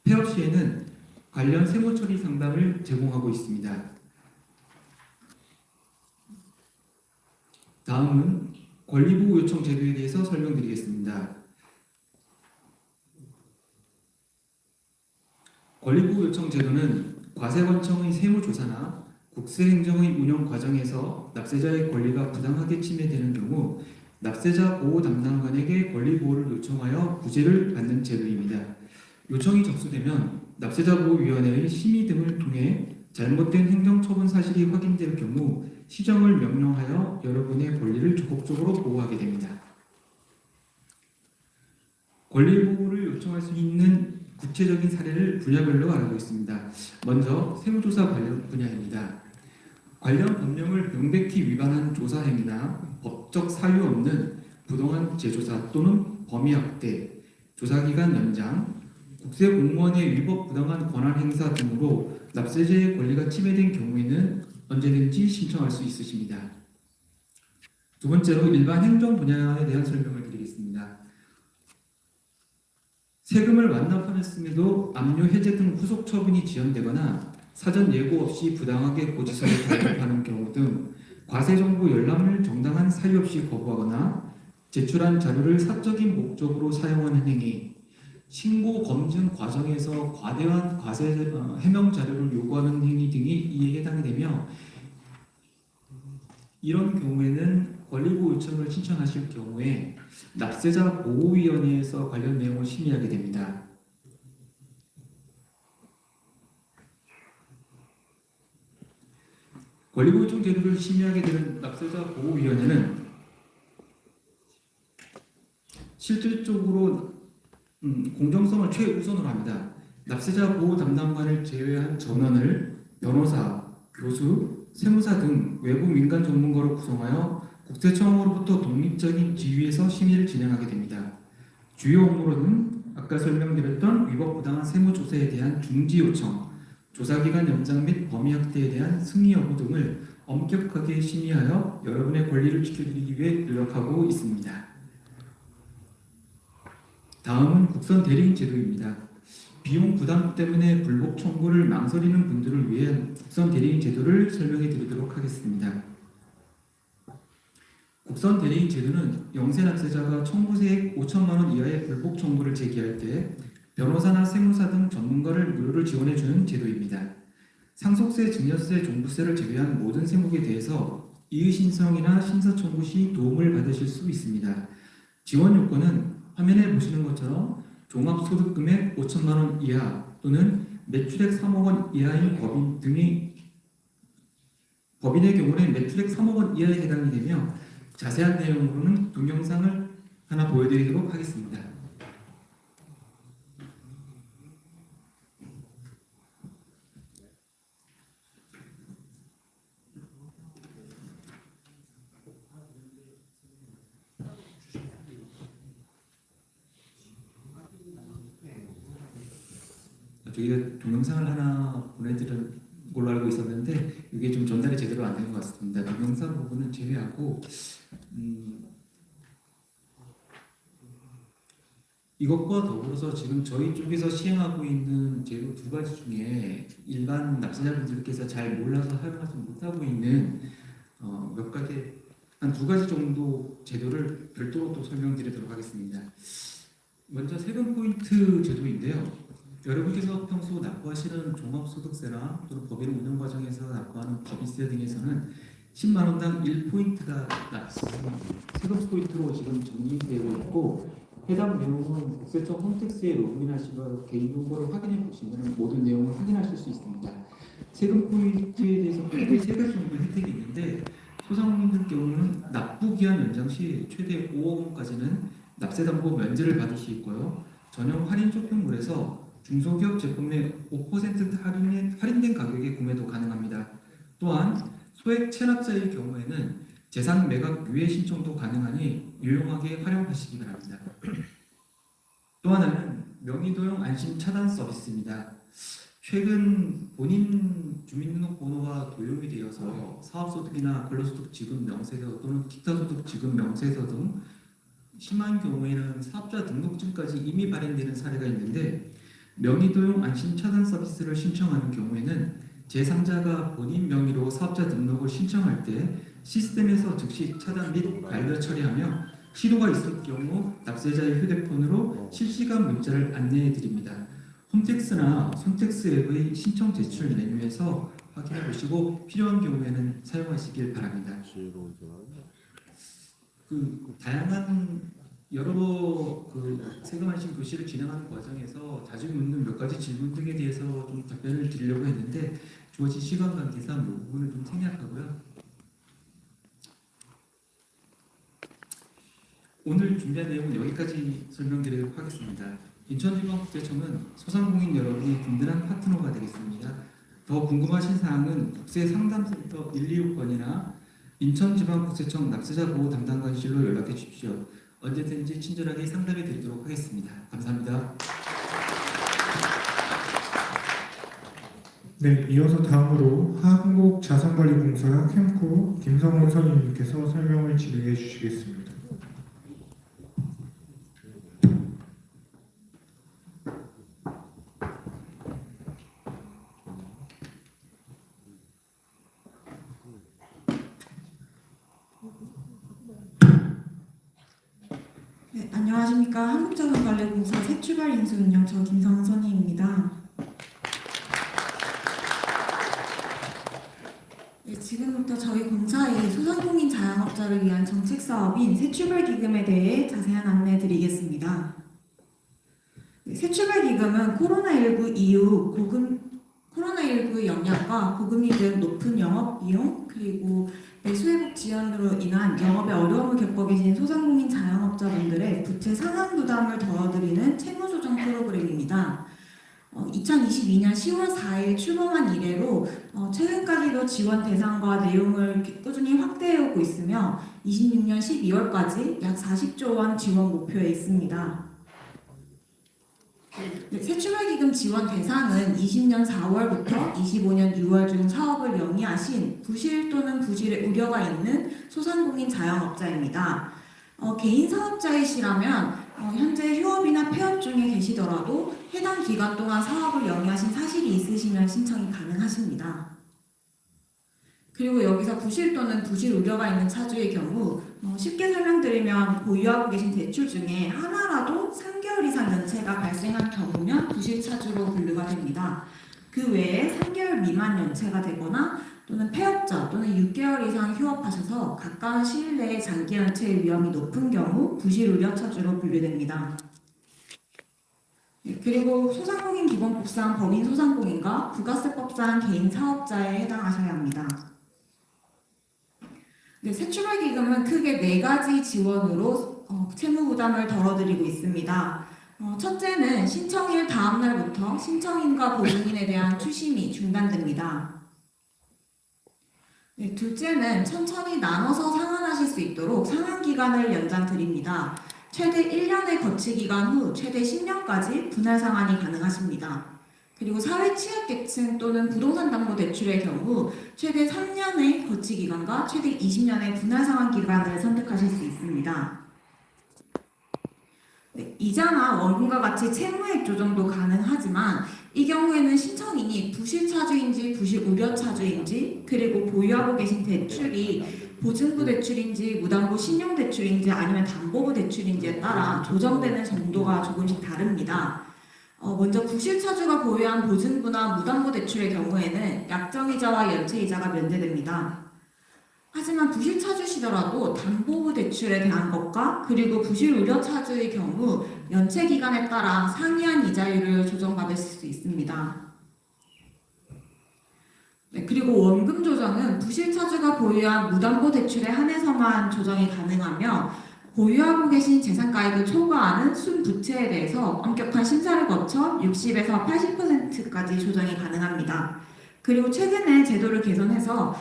폐업 시에는 관련 세무 처리 상담을 제공하고 있습니다. 다음은 권리보호 요청 제도에 대해서 설명드리겠습니다. 권리보호 요청 제도는 과세관청의 세무조사나 국세행정의 운영 과정에서 납세자의 권리가 부당하게 침해되는 경우 납세자 보호 담당관에게 권리보호를 요청하여 구제를 받는 제도입니다. 요청이 접수되면 납세자보호위원회의 심의 등을 통해 잘못된 행정처분 사실이 확인될 경우 시정을 명령하여 여러분의 권리를 적극적으로 보호하게 됩니다. 권리보호를 요청할 수 있는 구체적인 사례를 분야별로 알아보겠습니다. 먼저 세무조사 관련 분야입니다. 관련 법령을 명백히 위반한 조사 행위나 법적 사유 없는 부동한 재조사 또는 범위 확대, 조사기간 연장, 국세공무원의 위법 부당한 권한 행사 등으로 납세자의 권리가 침해된 경우에는 언제든지 신청할 수 있으십니다. 두 번째로 일반 행정 분야에 대한 설명을 드리겠습니다. 세금을 완납하였음에도 압류 해제 등 후속 처분이 지연되거나 사전 예고 없이 부당하게 고지서를 발급하는 경우 등 과세 정보 열람을 정당한 사유 없이 거부하거나 제출한 자료를 사적인 목적으로 사용하는 행위, 신고 검증 과정에서 과대한 과세 해명 자료를 요구하는 행위 등이 이에 해당이 되며, 이런 경우에는 권리보호 요청을 신청하실 경우에 납세자 보호위원회에서 관련 내용을 심의하게 됩니다. 권리보호 요청 제도를 심의하게 되는 납세자 보호위원회는 실질적으로 공정성을 최우선으로 합니다. 납세자 보호 담당관을 제외한 전원을 변호사, 교수, 세무사 등 외부 민간 전문가로 구성하여 국세청으로부터 독립적인 지위에서 심의를 진행하게 됩니다. 주요 업무로는 아까 설명드렸던 위법 부당한 세무조사에 대한 중지 요청, 조사기간 연장 및 범위 확대에 대한 승인 여부 등을 엄격하게 심의하여 여러분의 권리를 지켜드리기 위해 노력하고 있습니다. 다음은 국선 대리인 제도입니다. 비용 부담 때문에 불복 청구를 망설이는 분들을 위해 국선 대리인 제도를 설명해 드리도록 하겠습니다. 국선 대리인 제도는 영세 납세자가 청구세액 5천만 원 이하의 불복 청구를 제기할 때 변호사나 세무사 등 전문가를 무료로 지원해 주는 제도입니다. 상속세, 증여세, 종부세를 제외한 모든 세목에 대해서 이의 신청이나 심사 청구 시 도움을 받으실 수 있습니다. 지원 요건은 화면에 보시는 것처럼 종합소득금액 5천만 원 이하 또는 매출액 3억 원 이하인 법인 등이 법인의 경우는 매출액 3억 원 이하에 해당이 되며 자세한 내용으로는 동영상을 하나 보여드리도록 하겠습니다. 저희가 동영상을 하나 보내드린 걸로 알고 있었는데 이게 좀 전달이 제대로 안 된 것 같습니다. 동영상 부분은 제외하고 이것과 더불어서 지금 저희 쪽에서 시행하고 있는 제도 두 가지 중에 일반 납세자분들께서 잘 몰라서 활용하지 못하고 있는 몇 가지 한 두 가지 정도 제도를 별도로 또 설명드리도록 하겠습니다. 먼저 세금 포인트 제도인데요. 여러분께서 평소 납부하시는 종합소득세나 또는 법인 운영 과정에서 납부하는 법인세 등에서는 10만 원당 1포인트가 세금 포인트로 지금 적립되고 있고 해당 내용은 국세청 홈택스에 로그인하시고 개인정보를 확인해 보시면 모든 내용을 확인하실 수 있습니다. 세금 포인트에 대해서 크게 세 가지 정도의 혜택이 있는데 소상공인들 경우는 납부 기한 연장 시 최대 5억 원까지는 납세담보 면제를 받을 수 있고요. 전용 할인 쇼핑몰에서 중소기업 제품의 5% 할인된 가격에 구매도 가능합니다. 또한 소액 체납자의 경우에는 재산 매각 유예 신청도 가능하니 유용하게 활용하시기 바랍니다. 또 하나는 명의도용 안심 차단 서비스입니다. 최근 본인 주민등록번호가 도용이 되어서 사업소득이나 근로소득 지급 명세서 또는 기타 소득 지급 명세서 등 심한 경우에는 사업자 등록증까지 이미 발행되는 사례가 있는데 명의도용 안심 차단 서비스를 신청하는 경우에는 제3자가 본인 명의로 사업자 등록을 신청할 때 시스템에서 즉시 차단 및 발표 처리하며 시도가 있을 경우 납세자의 휴대폰으로 실시간 문자를 안내해 드립니다. 홈택스나 손택스 앱의 신청 제출 메뉴에서 확인해 보시고 필요한 경우에는 사용하시길 바랍니다. 다양한 여러 세금 안심 교실을 진행하는 과정에서 자주 묻는 몇 가지 질문 등에 대해서 좀 답변을 드리려고 했는데 주어진 시간 관계상 이 부분을 좀 생략하고요. 오늘 준비한 내용은 여기까지 설명드리도록 하겠습니다. 인천지방국세청은 소상공인 여러분의 든든한 파트너가 되겠습니다. 더 궁금하신 사항은 국세상담센터 126번이나 인천지방국세청 납세자보호 담당관실로 연락해 주십시오. 언제든지 친절하게 상담해 드리도록 하겠습니다. 감사합니다. 네, 이어서 다음으로 한국자산관리공사 캠코 김성훈 선임님께서 설명을 진행해 주시겠습니다. 네, 안녕하십니까. 한국자산관리공사 새출발 인수운영처 김성은 선임입니다. 네, 지금부터 저희 공사의 소상공인 자영업자를 위한 정책 사업인 새출발 기금에 대해 자세한 안내 드리겠습니다. 네, 새출발 기금은 코로나19 이후 코로나19의 영향과 고금리 등 높은 영업 비용 그리고 매수회복 지연으로 인한 영업에 어려움을 겪고 계신 소상공인 자영업자분들의 부채 상환 부담을 덜어드리는 채무조정 프로그램입니다. 2022년 10월 4일 출범한 이래로 최근까지도 지원 대상과 내용을 꾸준히 확대해오고 있으며 26년 12월까지 약 40조 원 지원 목표에 있습니다. 네, 새출발기금 지원 대상은 20년 4월부터 25년 6월 중 사업을 영위하신 부실 또는 부실의 우려가 있는 소상공인 자영업자입니다. 개인 사업자이시라면 현재 휴업이나 폐업 중에 계시더라도 해당 기간 동안 사업을 영위하신 사실이 있으시면 신청이 가능하십니다. 그리고 여기서 부실 또는 부실 우려가 있는 차주의 경우 쉽게 설명드리면 보유하고 계신 대출 중에 하나라도 3개월 이상 연체가 발생한 경우면 부실 차주로 분류가 됩니다. 그 외에 3개월 미만 연체가 되거나 또는 폐업자 또는 6개월 이상 휴업하셔서 가까운 시일 내에 장기 연체의 위험이 높은 경우 부실 우려 차주로 분류됩니다. 그리고 소상공인 기본법상 법인 소상공인과 부가세법상 개인 사업자에 해당하셔야 합니다. 네, 새출발기금은 크게 4가지 지원으로 채무 부담을 덜어드리고 있습니다. 첫째는 신청일 다음 날부터 신청인과 보증인에 대한 추심이 중단됩니다. 네, 둘째는 천천히 나눠서 상환하실 수 있도록 상환 기간을 연장드립니다. 최대 1년의 거치 기간 후 최대 10년까지 분할 상환이 가능하십니다. 그리고 사회 취약계층 또는 부동산 담보 대출의 경우 최대 3년의 거치 기간과 최대 20년의 분할 상환 기간을 선택하실 수 있습니다. 네, 이자나 원금과 같이 채무액 조정도 가능하지만 이 경우에는 신청인이 부실 차주인지 부실 우려 차주인지 그리고 보유하고 계신 대출이 보증부 대출인지 무담보 신용 대출인지 아니면 담보부 대출인지에 따라 조정되는 정도가 조금씩 다릅니다. 먼저 부실 차주가 보유한 보증부나 무담보 대출의 경우에는 약정이자와 연체이자가 면제됩니다. 하지만 부실 차주시더라도 담보부 대출에 대한 것과 그리고 부실 우려 차주의 경우 연체 기간에 따라 상이한 이자율을 조정받을 수 있습니다. 네, 그리고 원금 조정은 부실 차주가 보유한 무담보 대출에 한해서만 조정이 가능하며 보유하고 계신 재산가액을 초과하는 순부채에 대해서 엄격한 심사를 거쳐 60에서 80%까지 조정이 가능합니다. 그리고 최근에 제도를 개선해서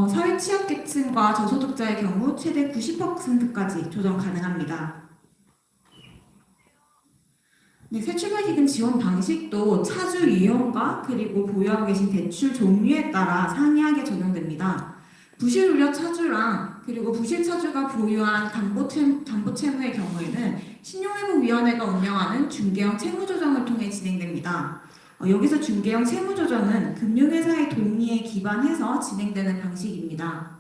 사회 취약계층과 저소득자의 경우 최대 90%까지 조정 가능합니다. 네, 새출발기금 지원 방식도 차주 유형과 그리고 보유하고 계신 대출 종류에 따라 상이하게 적용됩니다. 부실 우려 차주랑 그리고 부실 차주가 보유한 담보 채무의 경우에는 신용회복위원회가 운영하는 중개형 채무조정을 통해 진행됩니다. 여기서 중개형 채무조정은 금융회사의 동의에 기반해서 진행되는 방식입니다.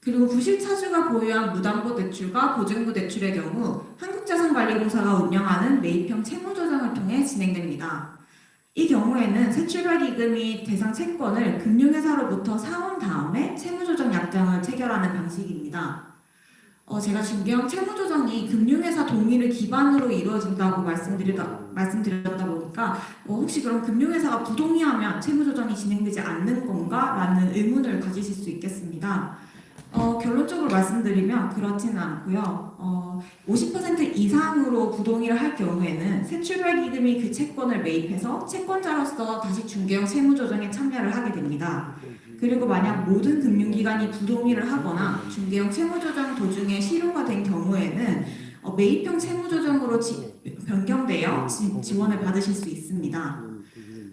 그리고 부실 차주가 보유한 무담보 대출과 보증부 대출의 경우 한국자산관리공사가 운영하는 매입형 채무조정을 통해 진행됩니다. 이 경우에는 새출발기금이 대상 채권을 금융회사로부터 사온 다음에 채무조정 약정을 체결하는 방식입니다. 제가 중개형 채무조정이 금융회사 동의를 기반으로 이루어진다고 말씀드렸다 보니까 혹시 그럼 금융회사가 부동의하면 채무조정이 진행되지 않는 건가? 라는 의문을 가지실 수 있겠습니다. 결론적으로 말씀드리면 그렇지는 않고요. 50% 이상으로 부동의를 할 경우에는 새출발기금이 그 채권을 매입해서 채권자로서 다시 중개형 채무조정에 참여를 하게 됩니다. 그리고 만약 모든 금융기관이 부동의를 하거나 중개형 채무조정 도중에 실효가 된 경우에는 매입형 채무조정으로 변경되어 지원을 받으실 수 있습니다.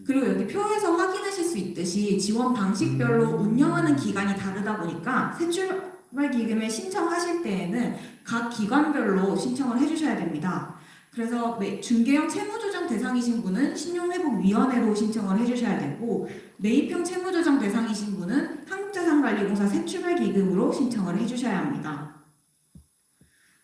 그리고 여기 표에서 확인하실 수 있듯이 지원 방식별로 운영하는 기간이 다르다 보니까 새출발기금에 신청하실 때에는 각 기관별로 신청을 해주셔야 됩니다. 그래서 중개형 채무조정 대상이신 분은 신용회복위원회로 신청을 해주셔야 되고 매입형 채무조정 대상이신 분은 한국자산관리공사 새출발기금으로 신청을 해주셔야 합니다.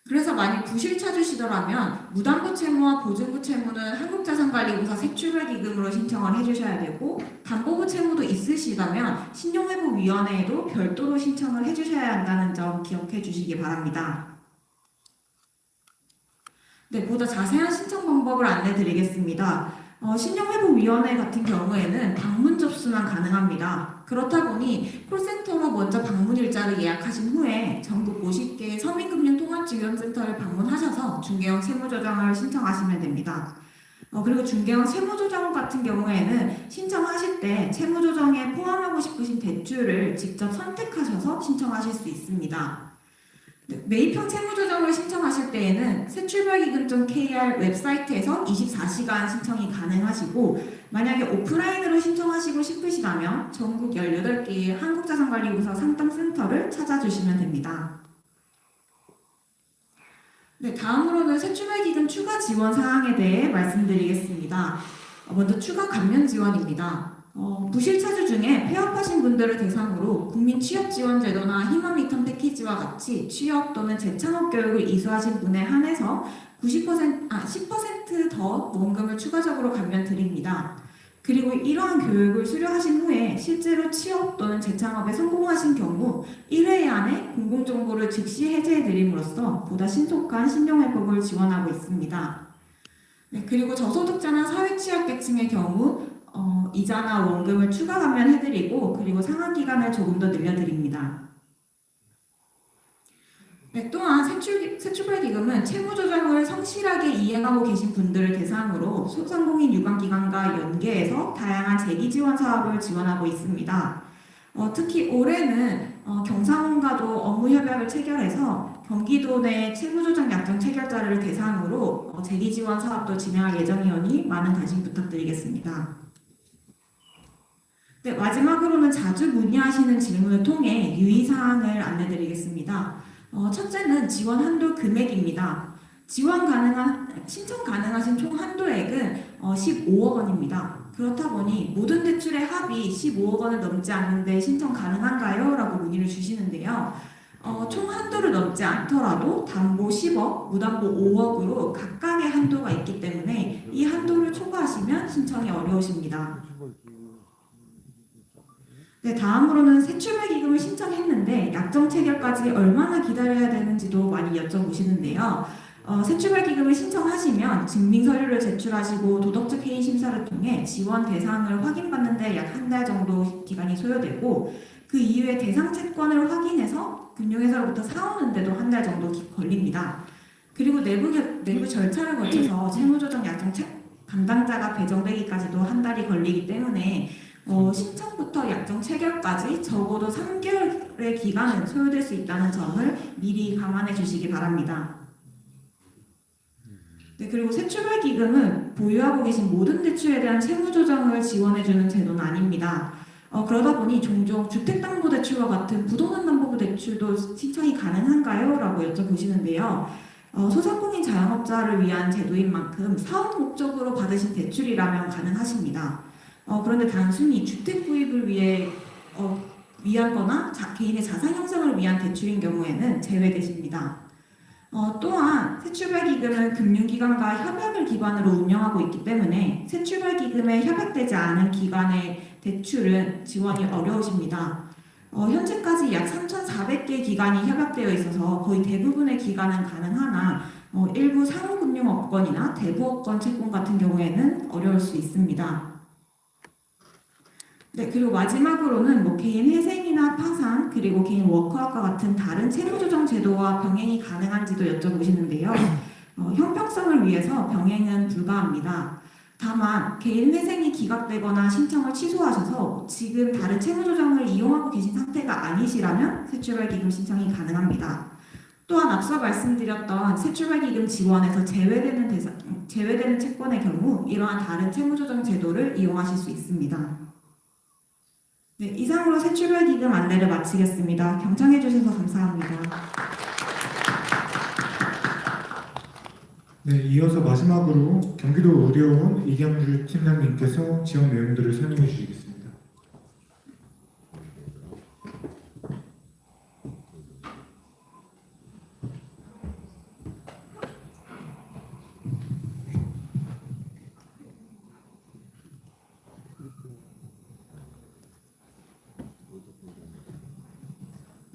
그래서 만약 부실 차주시더라면 무담보 채무와 보증부 채무는 한국자산관리공사 새출발기금으로 신청을 해주셔야 되고 담보부 채무도 있으시다면 신용회복위원회에도 별도로 신청을 해주셔야 한다는 점 기억해 주시기 바랍니다. 네, 보다 자세한 신청 방법을 안내드리겠습니다. 신용회복위원회 같은 경우에는 방문 접수만 가능합니다. 그렇다 보니 콜센터로 먼저 방문 일자를 예약하신 후에 전국 50개의 서민금융통합지원센터를 방문하셔서 중개형 채무조정을 신청하시면 됩니다. 그리고 중개형 채무조정 같은 경우에는 신청하실 때 채무조정에 포함하고 싶으신 대출을 직접 선택하셔서 신청하실 수 있습니다. 네, 매입형 채무조정을 신청하실 때에는 새출발기금.kr 웹사이트에서 24시간 신청이 가능하시고, 만약에 오프라인으로 신청하시고 싶으시다면 전국 18개의 한국자산관리부서 상담센터를 찾아주시면 됩니다. 네, 다음으로는 새출발기금 추가 지원 사항에 대해 말씀드리겠습니다. 먼저 추가 감면 지원입니다. 부실차주 중에 폐업하신 분들을 대상으로 국민취업지원제도나 희망 리턴 패키지와 같이 취업 또는 재창업 교육을 이수하신 분에 한해서 10% 더 원금을 추가적으로 감면 드립니다. 그리고 이러한 교육을 수료하신 후에 실제로 취업 또는 재창업에 성공하신 경우 1회 안에 공공정보를 즉시 해제해 드림으로써 보다 신속한 신용회복을 지원하고 있습니다. 네, 그리고 저소득자나 사회취약계층의 경우 이자나 원금을 추가 감면해드리고, 그리고 상환 기간을 조금 더 늘려드립니다. 네, 또한 새출발기금은 채무조정을 성실하게 이행하고 계신 분들을 대상으로 소상공인 유관기관과 연계해서 다양한 재기지원 사업을 지원하고 있습니다. 특히 올해는 경상원과도 업무협약을 체결해서 경기도 내 채무조정 약정 체결자를 대상으로 재기지원 사업도 진행할 예정이오니 많은 관심 부탁드리겠습니다. 네, 마지막으로는 자주 문의하시는 질문을 통해 유의사항을 안내드리겠습니다. 첫째는 지원 한도 금액입니다. 신청 가능하신 총 한도액은 15억 원입니다. 그렇다 보니 모든 대출의 합이 15억 원을 넘지 않는데 신청 가능한가요? 라고 문의를 주시는데요. 총 한도를 넘지 않더라도 담보 10억, 무담보 5억으로 각각의 한도가 있기 때문에 이 한도를 초과하시면 신청이 어려우십니다. 네, 다음으로는 새출발기금을 신청했는데 약정 체결까지 얼마나 기다려야 되는지도 많이 여쭤보시는데요. 새출발기금을 신청하시면 증빙서류를 제출하시고 도덕적 해인 심사를 통해 지원 대상을 확인받는데 약 한 달 정도 기간이 소요되고, 그 이후에 대상 채권을 확인해서 금융회사로부터 사오는데도 한 달 정도 걸립니다. 그리고 내부 절차를 거쳐서 채무조정 약정 담당자가 배정되기까지도 한 달이 걸리기 때문에 신청부터 약정 체결까지 적어도 3개월의 기간은 소요될 수 있다는 점을 미리 감안해 주시기 바랍니다. 네, 그리고 새출발기금은 보유하고 계신 모든 대출에 대한 채무조정을 지원해주는 제도는 아닙니다. 그러다 보니 종종 주택담보대출과 같은 부동산담보대출도 신청이 가능한가요? 라고 여쭤보시는데요. 소상공인 자영업자를 위한 제도인 만큼 사업 목적으로 받으신 대출이라면 가능하십니다. 그런데 단순히 주택 구입을 위한 거나 개인의 자산 형성을 위한 대출인 경우에는 제외되십니다. 또한 새출발기금은 금융기관과 협약을 기반으로 운영하고 있기 때문에 새출발기금에 협약되지 않은 기관의 대출은 지원이 어려우십니다. 현재까지 약 3,400개 기관이 협약되어 있어서 거의 대부분의 기관은 가능하나 일부 상호금융업권이나 대부업권 채권 같은 경우에는 어려울 수 있습니다. 네, 그리고 마지막으로는 개인 회생이나 파산, 그리고 개인 워크아웃과 같은 다른 채무조정 제도와 병행이 가능한지도 여쭤보시는데요. 형평성을 위해서 병행은 불가합니다. 다만 개인 회생이 기각되거나 신청을 취소하셔서 지금 다른 채무조정을 이용하고 계신 상태가 아니시라면 새출발기금 신청이 가능합니다. 또한 앞서 말씀드렸던 새출발기금 지원에서 제외되는 채권의 경우 이러한 다른 채무조정 제도를 이용하실 수 있습니다. 네, 이상으로 새출발기금 안내를 마치겠습니다. 경청해 주셔서 감사합니다. 네, 이어서 마지막으로 경기도 의료원 이경주 팀장님께서 지원 내용들을 설명해 주시겠습니다.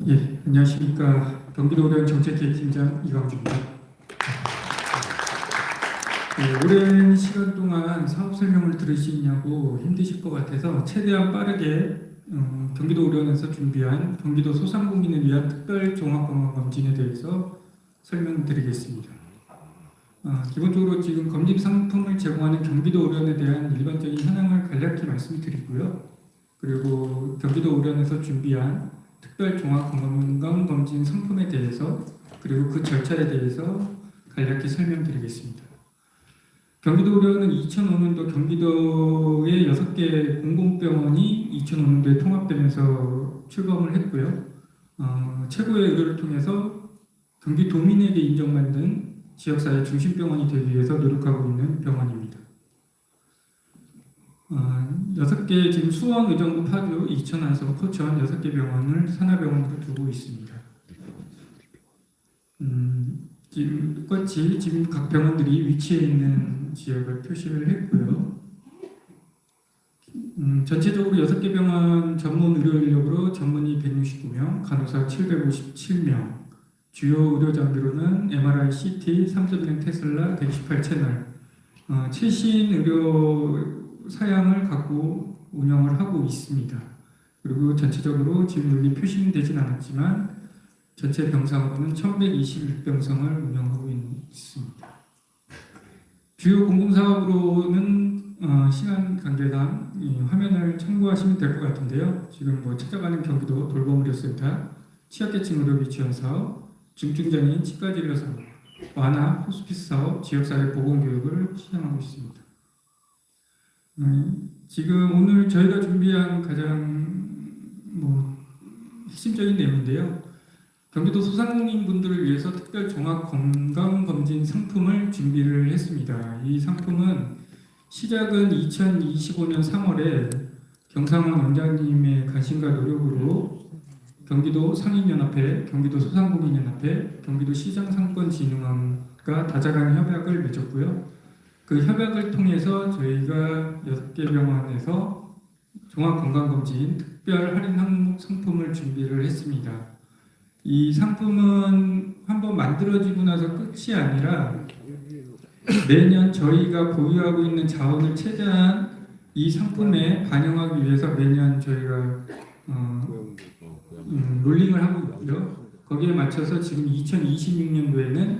예, 안녕하십니까. 경기도 의료원 정책기획팀장 이광주입니다. 네, 오랜 시간 동안 사업 설명을 들으시냐고 힘드실 것 같아서 최대한 빠르게 경기도 의료원에서 준비한 경기도 소상공인을 위한 특별 종합건강검진에 대해서 설명드리겠습니다. 기본적으로 지금 검진 상품을 제공하는 경기도 의료원에 대한 일반적인 현황을 간략히 말씀드리고요. 그리고 경기도 의료원에서 준비한 특별 종합건강검진 상품에 대해서 그리고 그 절차에 대해서 간략히 설명드리겠습니다. 경기도의료원은 2005년도 경기도의 6개 공공병원이 2005년도에 통합되면서 출범을 했고요. 최고의 의료를 통해서 경기도민에게 인정받는 지역사회 중심병원이 되기 위해서 노력하고 있는 병원입니다. 6개 지금 수원, 의정부, 파주, 이천, 안성, 포천 6개 병원을 산하병원으로 두고 있습니다. 지금 똑같이 지금 각 병원들이 위치해 있는 지역을 표시를 했고요. 전체적으로 6개 병원 전문 의료 인력으로 전문의 169명, 간호사 757명, 주요 의료 장비로는 MRI, CT, 3.1 테슬라 118채널, 최신 의료 사양을 갖고 운영을 하고 있습니다. 그리고 전체적으로 지금 여기 표시는 되진 않았지만 전체 병상으로는 1126병상을 운영하고 있습니다. 주요 공공사업으로는 시간 관계상 이 화면을 참고하시면 될 것 같은데요. 지금 뭐 찾아가는 경기도 돌봄의료센터, 취약계층 의료비 지원 사업, 중증장애인 치과진료 사업, 완화 호스피스 사업, 지역사회 보건교육을 시행하고 있습니다. 지금 오늘 저희가 준비한 가장 핵심적인 내용인데요. 경기도 소상공인분들을 위해서 특별 종합 건강검진 상품을 준비를 했습니다. 이 상품은 시작은 2025년 3월에 경상원 원장님의 관심과 노력으로 경기도 상인연합회, 경기도 소상공인연합회, 경기도 시장상권진흥원과 다자간 협약을 맺었고요. 그 협약을 통해서 저희가 6개 병원에서 종합건강검진 특별 할인 항목 상품을 준비를 했습니다. 이 상품은 한번 만들어지고 나서 끝이 아니라 매년 저희가 보유하고 있는 자원을 최대한 이 상품에 반영하기 위해서 매년 저희가 롤링을 하고 있고요. 거기에 맞춰서 지금 2026년도에는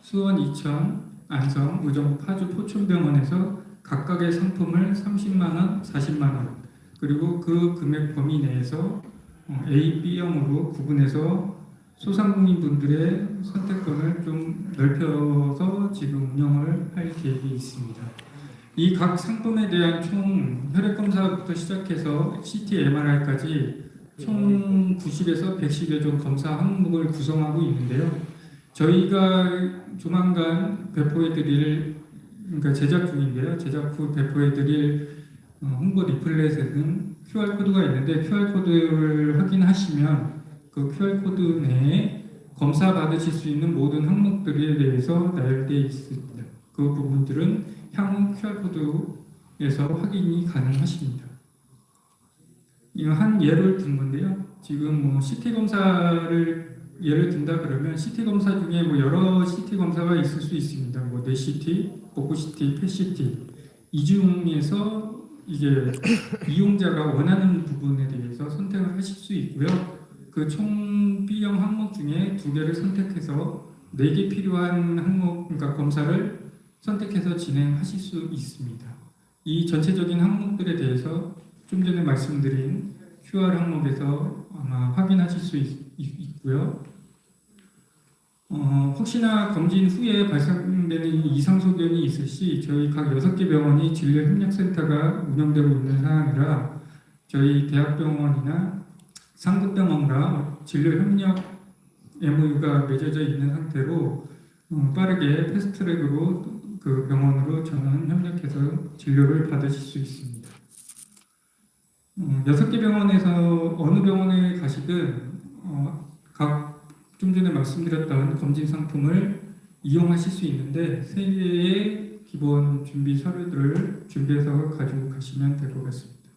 수원, 이천, 안성, 의정부, 파주, 포천병원에서 각각의 상품을 30만 원, 40만 원 그리고 그 금액 범위 내에서 A, B형으로 구분해서 소상공인분들의 선택권을 좀 넓혀서 지금 운영을 할 계획이 있습니다. 이 각 상품에 대한 총 혈액검사부터 시작해서 CT, MRI까지 총 90에서 110여 종 검사 항목을 구성하고 있는데요. 저희가 조만간 배포해드릴, 그러니까 제작 중인데요. 제작 후 배포해드릴 홍보 리플렛에는 QR코드가 있는데 QR코드를 확인하시면 그 QR코드 내에 검사 받으실 수 있는 모든 항목들에 대해서 나열되어 있습니다. 그 부분들은 향후 QR코드에서 확인이 가능하십니다. 한 예를 든 건데요. 지금 CT 검사를 예를 든다 그러면 CT 검사 중에 여러 CT 검사가 있을 수 있습니다. 뇌 CT, 복부 CT, 폐 CT 이 중에서 이게 이용자가 원하는 부분에 대해서 선택을 하실 수 있고요. 그 총 B형 항목 중에 2개를 선택해서 4개 필요한 항목, 그러니까 검사를 선택해서 진행하실 수 있습니다. 이 전체적인 항목들에 대해서 좀 전에 말씀드린 QR 항목에서 아마 확인하실 수 있고요. 혹시나 검진 후에 발생되는 이상 소견이 있을 시 저희 각 6개 병원이 진료협력센터가 운영되고 있는 사항이라 저희 대학병원이나 상급병원과 진료협력 MOU가 맺어져 있는 상태로 빠르게 패스트트랙으로 그 병원으로 전원 협력해서 진료를 받으실 수 있습니다. 6개 병원에서 어느 병원에 가시든 각 좀 전에 말씀드렸던 검진 상품을 이용하실 수 있는데 3개의 기본 준비 서류들을 준비해서 가지고 가시면 될 것 같습니다.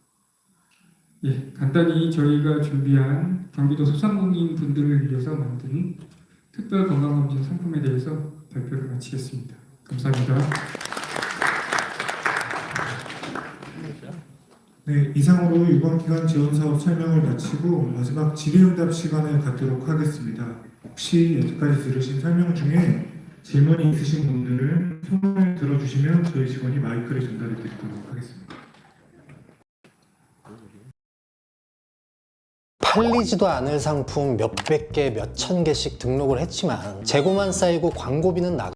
예, 간단히 저희가 준비한 경기도 소상공인 분들을 위해서 만든 특별 건강검진 상품에 대해서 발표를 마치겠습니다. 감사합니다. 네, 이상으로 이번 기간 지원 사업 설명을 마치고 마지막 질의응답 시간을 갖도록 하겠습니다. 혹시 여기까지 들으신 설명 중에 질문이 있으신 분들은 손을 들어주시면 저희 직원이 마이크를 전달해 드리도록 하겠습니다. 팔리지도 않을 상품 몇백 개, 몇천 개씩 등록을 했지만 재고만 쌓이고 광고비는 나가